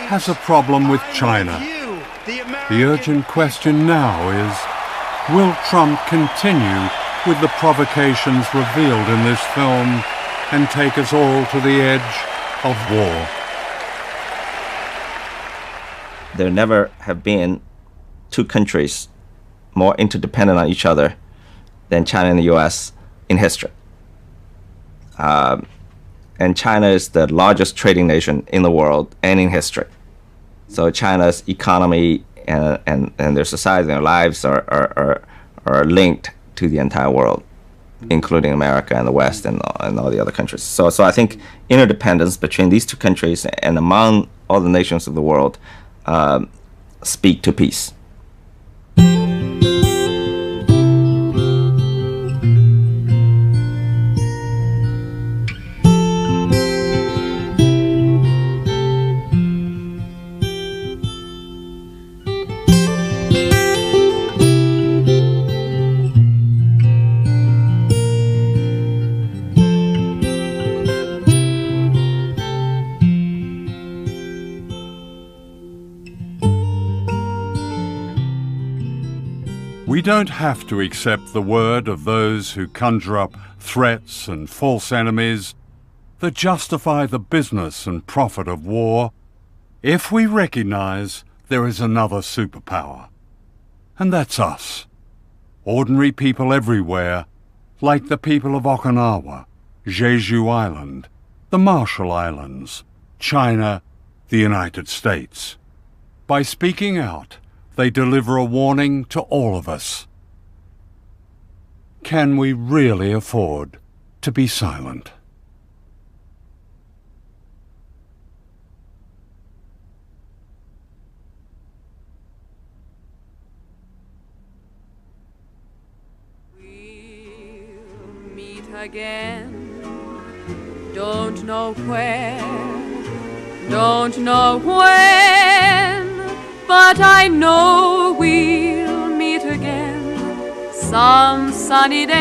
has a problem with China. The urgent question now is, will Trump continue with the provocations revealed in this film and take us all to the edge of war? There never have been two countries more interdependent on each other than China and the U.S. in history. And China is the largest trading nation in the world and in history. So China's economy and their society and their lives are linked to the entire world, including America and the West and all the other countries. So I think interdependence between these two countries and among all the nations of the world speak to peace. We don't have to accept the word of those who conjure up threats and false enemies that justify the business and profit of war if we recognize there is another superpower. And that's us, ordinary people everywhere, like the people of Okinawa, Jeju Island, the Marshall Islands, China, the United States. By speaking out, they deliver a warning to all of us. Can we really afford to be silent? We'll meet again. Don't know where, don't know when, but I know we'll meet again some sunny day.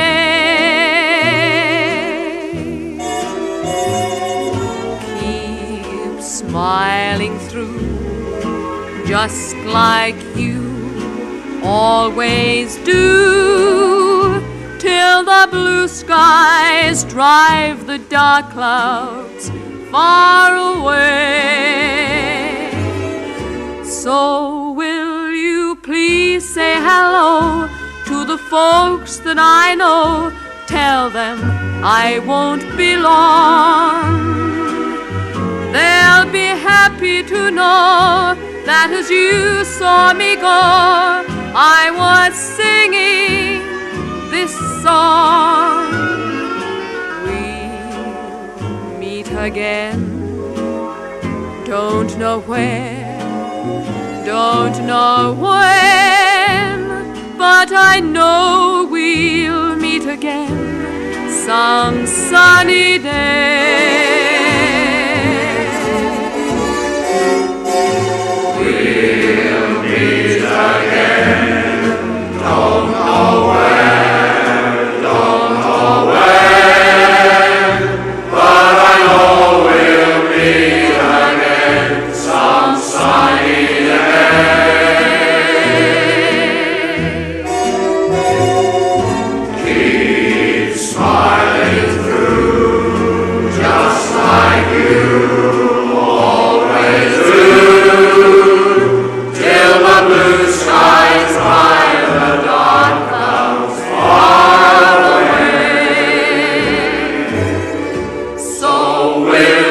Keep smiling through, just like you always do, till the blue skies drive the dark clouds far away. So will you please say hello to the folks that I know? Tell them I won't be long. They'll be happy to know that as you saw me go, I was singing this song. We'll meet again, don't know where, don't know when, but I know we'll meet again some sunny day. We'll meet again, don't know where, don't know when, but I know we'll meet again some sunny day. Keep smiling through, just like you always do. Blue skies drive the dark clouds far away. So will